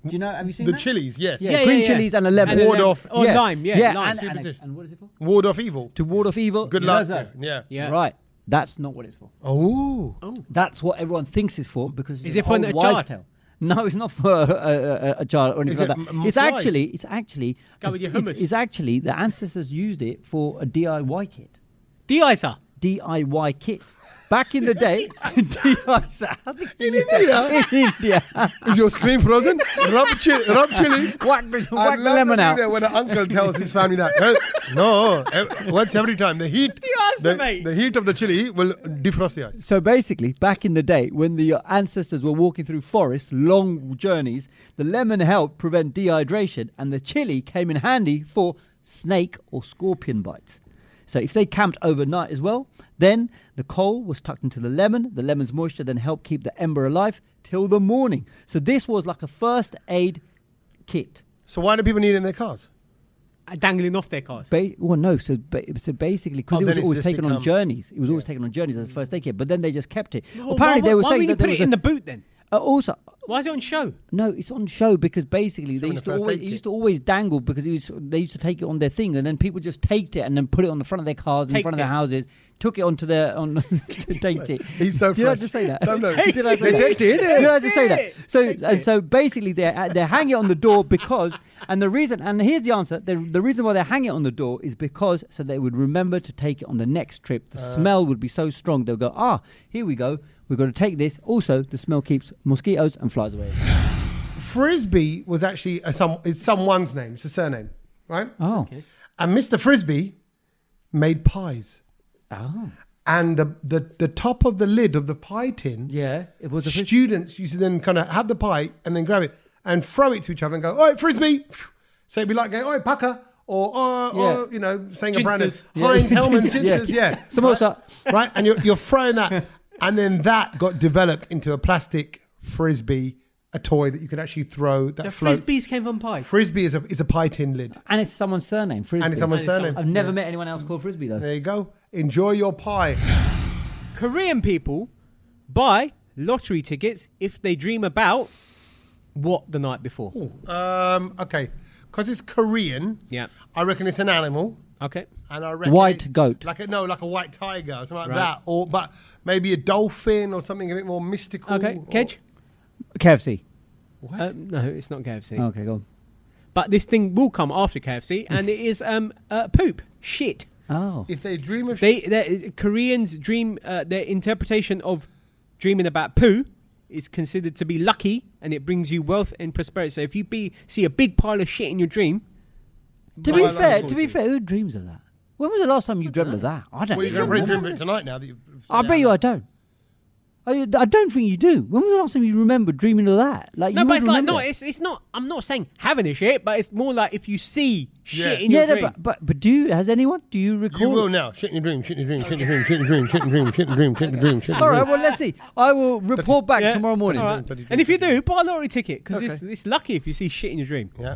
Speaker 2: Do you know? Have you seen
Speaker 1: The
Speaker 2: that?
Speaker 1: chilies, yes.
Speaker 2: Yeah, green chilies and a lemon.
Speaker 3: And
Speaker 1: Ward off.
Speaker 3: Or lime, lime.
Speaker 2: And what is it for?
Speaker 1: Ward off evil.
Speaker 2: To ward off evil.
Speaker 1: Good luck.
Speaker 2: Nazar.
Speaker 1: Yeah.
Speaker 3: Yeah.
Speaker 2: Right. That's not what it's for.
Speaker 1: Oh.
Speaker 2: That's what everyone thinks it's for because
Speaker 3: Is
Speaker 2: it's
Speaker 3: it for a
Speaker 2: wives'
Speaker 3: child?
Speaker 2: tale. No, it's not for a child or anything
Speaker 1: Is
Speaker 2: like
Speaker 1: it
Speaker 2: that.
Speaker 1: m-
Speaker 2: It's
Speaker 1: flies?
Speaker 2: actually.
Speaker 3: Go with your hummus.
Speaker 2: It's actually the ancestors used it for a DIY kit.
Speaker 3: De-icer.
Speaker 2: DIY kit. Back in the day, de-icer.
Speaker 1: In India?
Speaker 2: In India.
Speaker 1: Is your screen frozen? Rub chili.
Speaker 2: Whack
Speaker 1: I'd
Speaker 2: the
Speaker 1: love
Speaker 2: lemon
Speaker 1: to
Speaker 2: out.
Speaker 1: be there when an uncle tells his family that. No, once every time the heat,
Speaker 3: De-icer, mate.
Speaker 1: the heat of the chili will defrost the ice.
Speaker 2: So basically, back in the day, when the ancestors were walking through forests, long journeys, the lemon helped prevent dehydration, and the chili came in handy for snake or scorpion bites. So if they camped overnight as well, then the coal was tucked into the lemon's moisture then helped keep the ember alive till the morning. So this was like a first aid kit.
Speaker 1: So why do people need it in their cars?
Speaker 3: Dangling off their cars.
Speaker 2: So basically, because
Speaker 1: Oh,
Speaker 2: it
Speaker 1: then
Speaker 2: was
Speaker 1: it's
Speaker 2: always
Speaker 1: just
Speaker 2: taken on
Speaker 1: become-
Speaker 2: journey. It was always taken on journeys as a first aid kit, but then they just kept it.
Speaker 3: Well,
Speaker 2: Apparently, they were
Speaker 3: why
Speaker 2: saying
Speaker 3: would you
Speaker 2: that
Speaker 3: put it in the boot then?
Speaker 2: also.
Speaker 3: Why is it on show?
Speaker 2: No, it's on show because basically they
Speaker 1: Showing
Speaker 2: used
Speaker 1: the
Speaker 2: to
Speaker 1: first
Speaker 2: always,
Speaker 1: aid
Speaker 2: it used
Speaker 1: kit.
Speaker 2: to always dangle because they used to take it on their thing, and then people just taked it and then put it on the front of their cars, in
Speaker 3: Taked
Speaker 2: front of their
Speaker 3: it.
Speaker 2: houses, took it onto their to date it.
Speaker 1: He's so
Speaker 2: Did I
Speaker 1: fresh.
Speaker 2: just say that?
Speaker 1: No, no.
Speaker 2: Did I say
Speaker 1: They
Speaker 2: that?
Speaker 1: taked it,
Speaker 2: Did I just say that?
Speaker 3: Take it.
Speaker 2: So basically they hang it on the door because, and the reason, and here's the answer: the reason why they hang it on the door is because so they would remember to take it on the next trip. The smell would be so strong they'll go, here we go. We've got to take this. Also, the smell keeps mosquitoes and flies away.
Speaker 1: Frisbee was actually it's someone's name. It's a surname, right?
Speaker 2: Oh.
Speaker 3: Okay.
Speaker 1: And Mr. Frisbee made pies.
Speaker 2: Oh.
Speaker 1: And the top of the lid of the pie tin,
Speaker 2: Yeah. It was a
Speaker 1: students used to then kind of have the pie and then grab it and throw it to each other and go, "Oi, Frisbee!" So it'd be like going, "Oi, Packer!" or saying a brand of
Speaker 3: Ginsters.
Speaker 1: Heinz, Hellman's,
Speaker 2: Yeah.
Speaker 1: Ginsters, yeah.
Speaker 2: Samosa.
Speaker 1: Right? And you're throwing that. And then that got developed into a plastic Frisbee, a toy that you could actually throw that
Speaker 3: So
Speaker 1: floats.
Speaker 3: Frisbees came from pie.
Speaker 1: Frisbee is a pie tin lid.
Speaker 2: And it's someone's surname, Frisbee.
Speaker 1: And it's someone's surname.
Speaker 2: I've never met anyone else called Frisbee, though.
Speaker 1: There you go. Enjoy your pie.
Speaker 3: Korean people buy lottery tickets if they dream about what the night before.
Speaker 1: Okay. Because it's Korean,
Speaker 3: Yeah.
Speaker 1: I reckon it's an animal.
Speaker 3: Okay.
Speaker 1: And I reckon
Speaker 2: White
Speaker 1: it's
Speaker 2: goat.
Speaker 1: like a white tiger or something like
Speaker 3: Right.
Speaker 1: that. But maybe a dolphin or something a bit more mystical.
Speaker 3: Okay.
Speaker 1: or-
Speaker 3: Kedge?
Speaker 2: KFC.
Speaker 1: What?
Speaker 3: No, it's not KFC.
Speaker 2: Okay, go on.
Speaker 3: But this thing will come after KFC, and it is poop, shit.
Speaker 2: Oh.
Speaker 1: If they dream of
Speaker 3: Koreans dream. Their interpretation of dreaming about poo is considered to be lucky, and it brings you wealth and prosperity. So if you see a big pile of shit in your dream,
Speaker 2: To
Speaker 1: Well,
Speaker 2: be fair, who dreams of that? When was the last time you dreamt of that? I don't
Speaker 1: Well, you're
Speaker 2: think
Speaker 1: going to
Speaker 2: I
Speaker 1: dream of it tonight now. That you've
Speaker 2: I bet you I don't. I don't think you do. When was the last time you remember dreaming of that? Like
Speaker 3: no,
Speaker 2: you
Speaker 3: but
Speaker 2: would
Speaker 3: it's like
Speaker 2: remember
Speaker 3: no,
Speaker 2: it.
Speaker 3: it's not. I'm not saying having a shit, but it's more like if you see shit
Speaker 1: Yeah.
Speaker 3: in your
Speaker 2: Yeah,
Speaker 3: dream.
Speaker 2: no, but do you? Has anyone? Do you recall?
Speaker 1: You will now. Shit in your dream, shit in your dream, shit in your dream, shit in your dream, shit in your dream, shit in your dream, shit in your dream, shit in
Speaker 2: All
Speaker 1: your
Speaker 2: right.
Speaker 1: dream.
Speaker 2: Well, let's see. I will report back
Speaker 3: Yeah.
Speaker 2: tomorrow morning.
Speaker 3: All right. And if you do, buy a lottery ticket because
Speaker 1: Okay.
Speaker 3: it's lucky if you see shit in your dream.
Speaker 1: Yeah.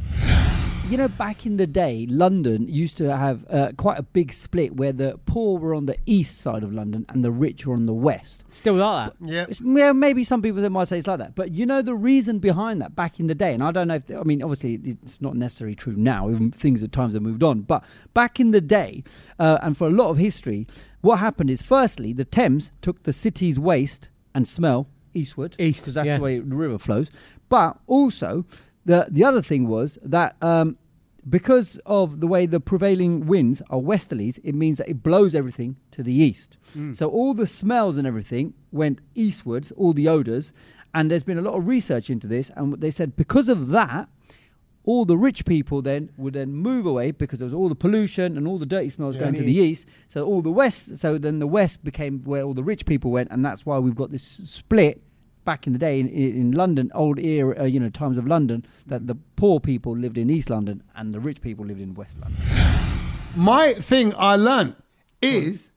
Speaker 2: You know, back in the day, London used to have quite a big split where the poor were on the east side of London and the rich were on the west.
Speaker 3: Still like that.
Speaker 1: Yeah.
Speaker 2: Yeah, maybe some people might say it's like that. But you know the reason behind that back in the day, and I don't know if, I mean, obviously it's not necessarily true now, even things at times have moved on. But back in the day, and for a lot of history, what happened is firstly, the Thames took the city's waste and smell eastward.
Speaker 3: East,
Speaker 2: because that's
Speaker 3: yeah.
Speaker 2: the way the river flows. But also, the other thing was that because of the way the prevailing winds are westerlies, it means that it blows everything to the east. So all the smells and everything went eastwards, all the odours, and there's been a lot of research into this, and they said because of that, all the rich people then would then move away because there was all the pollution and all the dirty smells going to the east. So then the west became where all the rich people went, and that's why we've got this split back in the day in London, old era, times of London, that the poor people lived in East London and the rich people lived in West London.
Speaker 1: My thing I learned is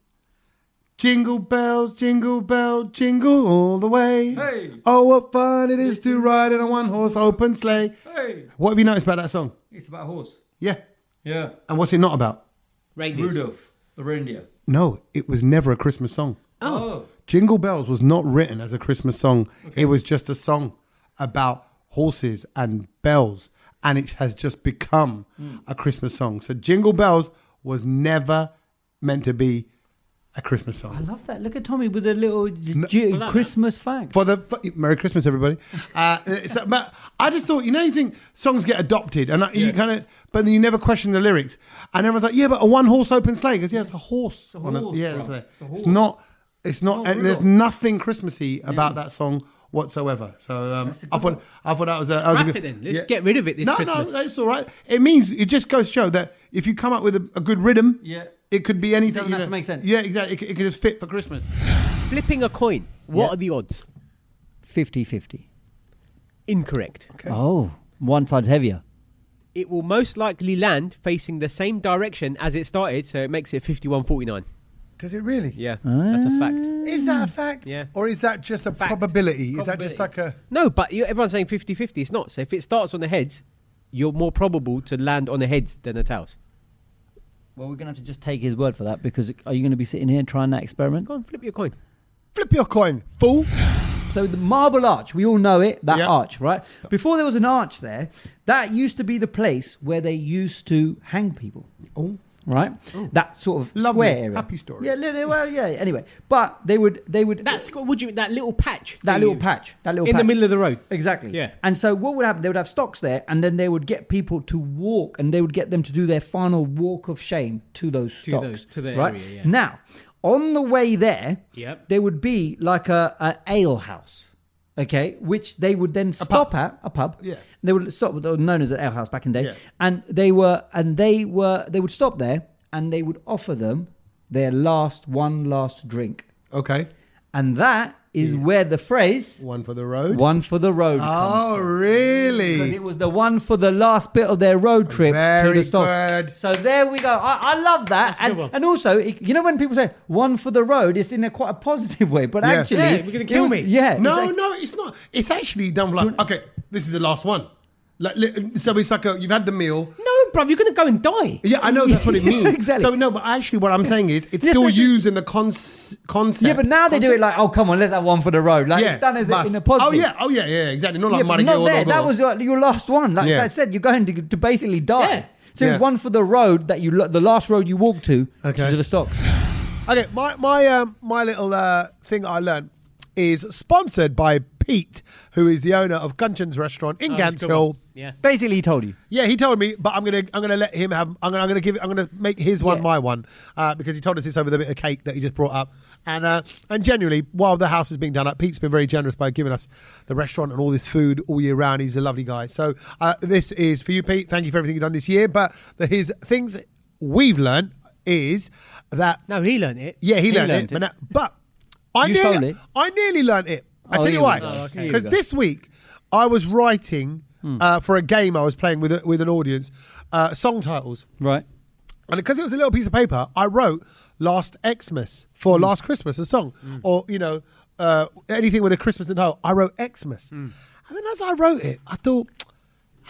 Speaker 1: jingle bells, jingle all the way.
Speaker 2: Hey.
Speaker 1: Oh, what fun it is to ride in a one-horse open sleigh.
Speaker 2: Hey.
Speaker 1: What have you noticed about that song?
Speaker 2: It's about a horse.
Speaker 1: Yeah.
Speaker 2: Yeah.
Speaker 1: And what's it not about?
Speaker 3: Reindeers.
Speaker 2: Rudolph, the reindeer.
Speaker 1: No, it was never a Christmas song.
Speaker 2: Oh.
Speaker 1: Jingle Bells was not written as a Christmas song. Okay. It was just a song about horses and bells. And it has just become a Christmas song. So Jingle Bells was never meant to be a Christmas song.
Speaker 2: I love that. Look at Tommy with a little Christmas fact.
Speaker 1: Merry Christmas, everybody. But I just thought, you think songs get adopted, and you but then you never question the lyrics. And everyone's like, yeah, but a one-horse open sleigh. Because it's a horse. It's a horse. It's not. It's not. And there's nothing Christmassy about that song whatsoever. So I thought that was a good.
Speaker 3: Then. Let's get rid of it this Christmas.
Speaker 1: No, it's all right. It just goes to show that if you come up with a good rhythm, it could be anything. It
Speaker 2: doesn't have to make sense.
Speaker 1: Yeah, exactly. It could just fit for Christmas.
Speaker 3: Flipping a coin. What are the odds?
Speaker 2: 50-50.
Speaker 3: Incorrect.
Speaker 1: Okay.
Speaker 2: Oh, one side's heavier.
Speaker 3: It will most likely land facing the same direction as it started, so it makes it 51-49.
Speaker 1: Does it really?
Speaker 3: Yeah, that's a fact.
Speaker 1: Is that a fact?
Speaker 3: Yeah.
Speaker 1: Or is that just a probability? Is that just like a...
Speaker 3: No, but everyone's saying 50-50. It's not. So if it starts on the heads, you're more probable to land on the heads than the tails.
Speaker 2: Well, we're going to have to just take his word for that, because are you going to be sitting here trying that experiment?
Speaker 3: Go on, flip your coin.
Speaker 1: Flip your coin, fool.
Speaker 2: So the Marble Arch, we all know it, that arch, right? Before there was an arch there, that used to be the place where they used to hang people.
Speaker 1: Oh.
Speaker 2: Right? Oh. That sort of
Speaker 1: lovely,
Speaker 2: square area.
Speaker 1: Happy stories.
Speaker 2: Yeah, well, yeah, anyway. But they would...
Speaker 3: That little patch?
Speaker 2: That little patch.
Speaker 3: In the middle of the road?
Speaker 2: Exactly.
Speaker 3: Yeah.
Speaker 2: And so what would happen, they would have stocks there, and then they would get people to walk, and they would get them to do their final walk of shame to those stocks.
Speaker 3: To the
Speaker 2: right?
Speaker 3: area, yeah.
Speaker 2: Now, on the way there,
Speaker 3: Yep.
Speaker 2: there would be like an ale house. Okay, which they would then stop at a pub.
Speaker 1: Yeah,
Speaker 2: they would stop. Known as an ale house back in the day,
Speaker 1: yeah.
Speaker 2: and they would stop there, and they would offer them their one last drink.
Speaker 1: Okay,
Speaker 2: and that is where the phrase
Speaker 1: "one for the road"
Speaker 2: comes from.
Speaker 1: Really?
Speaker 2: Because it was the one for the last bit of their road trip to the stop.
Speaker 1: Good.
Speaker 2: So there we go. I love that. And also, when people say one for the road, it's in quite a positive way. But actually,
Speaker 3: we're going to kill me.
Speaker 2: Yeah.
Speaker 1: No, it's not. It's actually done like, okay, this is the last one. So it's like you've had the meal.
Speaker 3: No, bruv, you're going to go and die.
Speaker 1: Yeah, I know that's what it means.
Speaker 2: Exactly.
Speaker 1: So no, but actually what I'm saying is it's still used in the concept.
Speaker 2: Yeah, but now they do it like, oh, come on, let's have one for the road. Like it's done as in a positive.
Speaker 1: Oh yeah, exactly. Not like Muddy
Speaker 2: not there. That was your last one. Like I said, you're going to basically die.
Speaker 3: Yeah.
Speaker 2: So it's one for the road the last road you walk to the stocks.
Speaker 1: Okay, my little thing I learned is sponsored by Pete, who is the owner of Gunchan's restaurant in Ganshill.
Speaker 3: Yeah,
Speaker 2: basically he told you.
Speaker 1: Yeah, he told me, but I'm gonna let him have. I'm gonna make his one my one because he told us this over the bit of cake that he just brought up. And genuinely, while the house is being done up, Pete's been very generous by giving us the restaurant and all this food all year round. He's a lovely guy. So this is for you, Pete. Thank you for everything you've done this year. But his things we've learned is that
Speaker 3: he learned it.
Speaker 1: Yeah, he learned it. But I nearly learned it. I tell you why. Because this week I was writing for a game I was playing with an audience song titles.
Speaker 2: Right.
Speaker 1: And because it was a little piece of paper, I wrote Last Xmas for Last Christmas, a song. Or, anything with a Christmas in the title. I wrote Xmas. And then as I wrote it, I thought,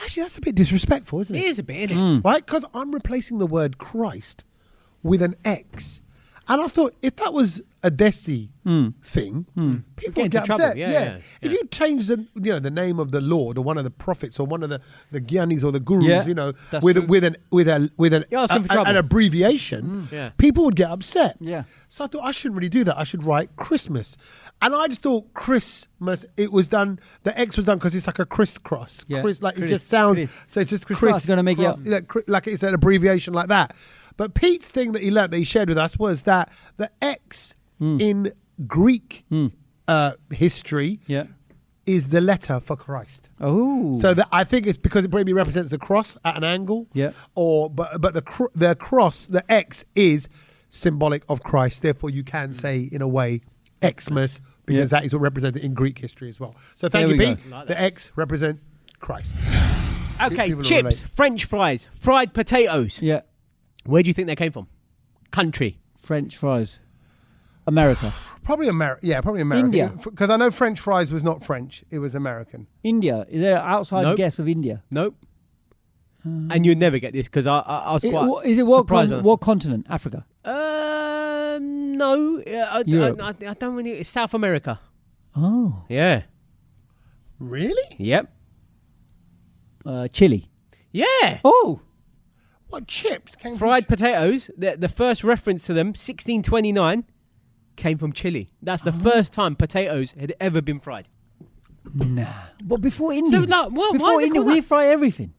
Speaker 1: actually, that's a bit disrespectful, isn't it?
Speaker 3: It is a bit, isn't it?
Speaker 1: Right? Because I'm replacing the word Christ with an X. And I thought, if that was a Desi thing, people would get upset.
Speaker 3: Yeah.
Speaker 1: If you change the name of the Lord or one of the prophets or one of the Gyanis or the Gurus, with an abbreviation, people would get upset.
Speaker 2: Yeah.
Speaker 1: So I thought I shouldn't really do that. I should write Christmas. And I just thought Christmas, it was done, the X was done because it's like a crisscross.
Speaker 2: Yeah.
Speaker 1: It just sounds, so it's just
Speaker 2: Chris is going to make it up.
Speaker 1: Like it's an abbreviation like that. But Pete's thing that he learned, that he shared with us, was that the X in Greek history is the letter for Christ.
Speaker 2: Oh,
Speaker 1: so that I think it's because it maybe represents a cross at an angle.
Speaker 2: Yeah.
Speaker 1: But the cross, the X, is symbolic of Christ. Therefore, you can say in a way, Xmas because that is what represented in Greek history as well. So thank you, Pete.
Speaker 3: Like
Speaker 1: the X represent Christ.
Speaker 3: Okay,
Speaker 1: People
Speaker 3: chips, French fries, fried potatoes.
Speaker 2: Yeah.
Speaker 3: Where do you think they came from? Country.
Speaker 2: French fries. America.
Speaker 1: Probably America. Yeah, probably America.
Speaker 2: India.
Speaker 1: Because I know French fries was not French; it was American.
Speaker 2: India. Is there an outside
Speaker 3: Nope.
Speaker 2: guess of India?
Speaker 3: Nope. And you'd never get this because I was quite
Speaker 2: Is it
Speaker 3: surprised.
Speaker 2: what continent? Africa.
Speaker 3: No. I don't really. It's South America.
Speaker 2: Oh.
Speaker 3: Yeah.
Speaker 1: Really?
Speaker 3: Yep.
Speaker 2: Chile.
Speaker 3: Yeah.
Speaker 2: Oh.
Speaker 1: What chips came
Speaker 3: Fried potatoes. The first reference to them, 1629, came from Chile. That's the first time potatoes had ever been fried.
Speaker 2: Nah. But before India.
Speaker 3: like, why
Speaker 2: before
Speaker 3: is it
Speaker 2: India,
Speaker 3: called
Speaker 2: we
Speaker 3: that?
Speaker 2: fry everything.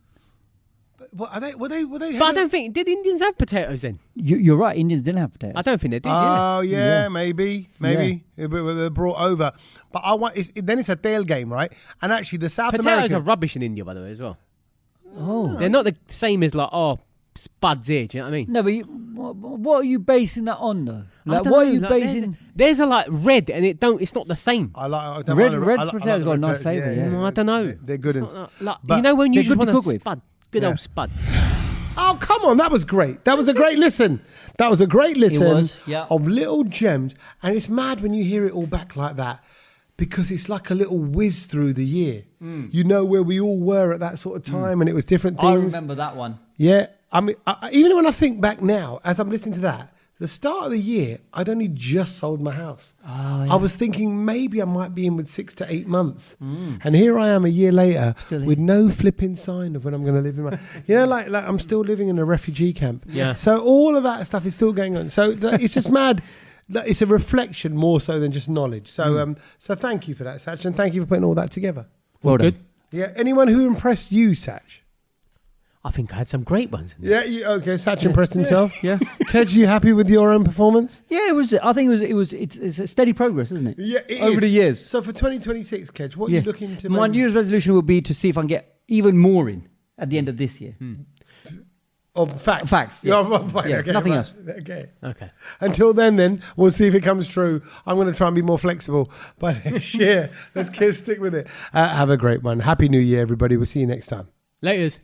Speaker 1: What are they? Were they?
Speaker 3: But I don't think did Indians have potatoes then?
Speaker 2: You're right. Indians didn't have potatoes.
Speaker 3: I don't think they did.
Speaker 1: Oh yeah,
Speaker 2: Yeah.
Speaker 1: maybe. They're brought over. But I want. Then it's a tail game, right? And actually, the South
Speaker 3: Potatoes
Speaker 1: American.
Speaker 3: are rubbish in India, by the way, as well.
Speaker 2: Oh.
Speaker 3: They're not the same as like spuds here. Do you know what I mean?
Speaker 2: No, but what are you basing that on, though?
Speaker 3: I
Speaker 2: Like,
Speaker 3: don't
Speaker 2: what are
Speaker 3: know,
Speaker 2: you
Speaker 3: like,
Speaker 2: basing?
Speaker 3: There's a like red, and it's not the same.
Speaker 1: I like
Speaker 2: Red potatoes got a nice flavour, yeah.
Speaker 3: I don't know.
Speaker 1: They're good.
Speaker 3: It's not like,
Speaker 1: but
Speaker 3: you know when you
Speaker 2: they're
Speaker 3: just
Speaker 2: good
Speaker 3: want
Speaker 2: to cook
Speaker 3: a
Speaker 2: with.
Speaker 3: spud, good
Speaker 1: Yeah.
Speaker 3: old spud.
Speaker 1: Oh, come on. That was great. That was a great listen. That was a great listen
Speaker 2: was, yeah.
Speaker 1: of little gems. And it's mad when you hear it all back like that because it's like a little whiz through the year. You know where we all were at that sort of time and it was different things.
Speaker 2: I remember that one.
Speaker 1: Yeah. I mean, even when I think back now, as I'm listening to that, the start of the year, I'd only just sold my house.
Speaker 2: Oh, yeah.
Speaker 1: I was thinking maybe I might be in with 6 to 8 months. And here I am a year later
Speaker 2: Still here.
Speaker 1: with no flipping sign of when I'm going to live in my... You know, like I'm still living in a refugee camp.
Speaker 3: Yeah.
Speaker 1: So all of that stuff is still going on. So it's just mad. It's a reflection more so than just knowledge. So so thank you for that, Satch, and thank you for putting all that together.
Speaker 2: Well
Speaker 3: Good.
Speaker 2: done.
Speaker 1: Yeah. Anyone who impressed you, Satch?
Speaker 3: I think I had some great ones.
Speaker 1: Yeah. Okay. Satch impressed himself. Yeah. Kedge, you happy with your own performance?
Speaker 2: Yeah, it was. I think it's a steady progress, isn't it?
Speaker 1: Yeah. It
Speaker 2: Over
Speaker 1: is.
Speaker 2: the years.
Speaker 1: So for 2026, Kedge, what are you looking to?
Speaker 2: My
Speaker 1: maybe-
Speaker 2: New Year's resolution would be to see if I can get even more in at the end of this year.
Speaker 1: Of facts.
Speaker 2: Facts, yeah.
Speaker 1: Oh, fine,
Speaker 2: Yeah,
Speaker 1: okay,
Speaker 2: nothing
Speaker 1: right.
Speaker 2: else.
Speaker 1: Okay.
Speaker 3: Okay.
Speaker 1: Until then, we'll see if it comes true. I'm going to try and be more flexible. But yeah, let's stick with it. Have a great one. Happy New Year, everybody. We'll see you next time.
Speaker 3: Laters.